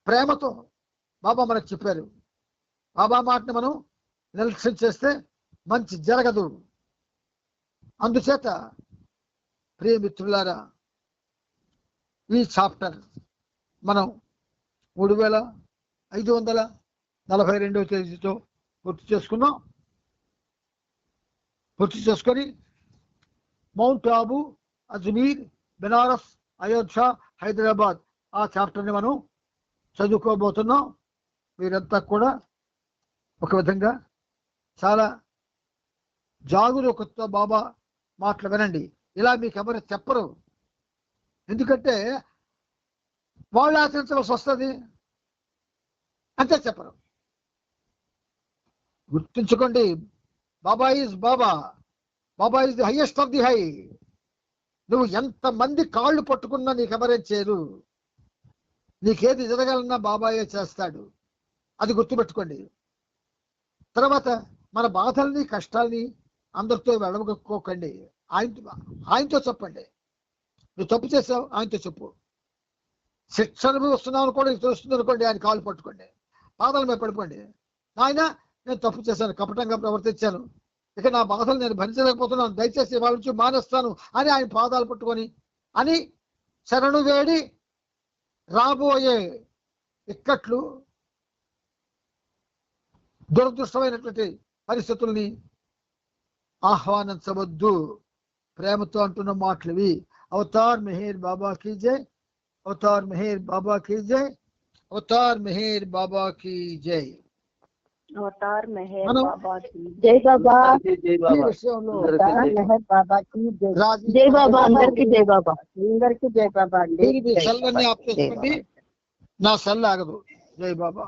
ప్రేమతో బాబా మనకు చెప్పారు. బాబా మాటని మనం నిర్లక్ష్యం చేస్తే మంచి జరగదు. అందుచేత ప్రియమిత్రులారా, ఈ చాప్టర్ మనం 3542వ తేదీతో పూర్తి చేసుకొని మౌంట్ ఆబు, అజ్మీర్, బెనారస్, అయోధ్య, హైదరాబాద్ ఆ చాప్టర్ని మనం చదువుకోబోతున్నాం. మీరంతా కూడా ఒక విధంగా చాలా జాగరూకతతో బాబా మాటలు వినండి. ఇలా మీకు ఎవరు చెప్పరు. ఎందుకంటే వాళ్ళు ఆచరించవలసి వస్తుంది, అంతే చెప్పరు. గుర్తుంచుకోండి, Baba is Baba, Baba is the highest of the high. నువ్వు ఎంతమంది కాళ్ళు పట్టుకున్నా నీకు ఎవరేం చేయరు. నీకేది జరగాలన్నా బాబాయే చేస్తాడు, అది గుర్తుపెట్టుకోండి. తర్వాత మన బాధల్ని కష్టాల్ని అందరితో వెళ్ళగొక్కోకండి, ఆయనతో చెప్పండి. నువ్వు తప్పు చేసావు, ఆయనతో చెప్పు. శిక్ష అనుభవిస్తున్నావు అనుకోండి, నీకు తెలుస్తుంది అనుకోండి, ఆయన కాళ్ళు పట్టుకోండి, బాధల మీద పడిపోండి. ఆయన నేను తప్పు చేశాను, కపటంగా ప్రవర్తించాను, ఇక నా బాధలు నేను భరించలేకపోతున్నాను, దయచేసి వాళ్ళ నుంచి మానేస్తాను అని ఆయన పాదాలు పట్టుకొని అని శరణు వేడి రాబోయే ఇక్కట్లు, దురదృష్టమైనటువంటి పరిస్థితుల్ని ఆహ్వానించవద్దు. ప్రేమతో అంటున్న మాటలువి. అవతార్ మెహర్ బాబా కీ జై, అవతార్ మెహర్ బాబా కీ జై, అవతార్ మెహర్ బాబా కీ జై. అవతార్ మెహర్ మనం బాబా కీ జై బాబా. ఈ విషయంలో మెహర్ బాబా కి జై. రాజీ జై బాబా, అందరికి జై బాబా. అందరికి జై బాబా అండి. దీనికి సెల్ అన్ని ఆప్ చేసుకోండి, నా సెల్ ఆగదు. జై బాబా.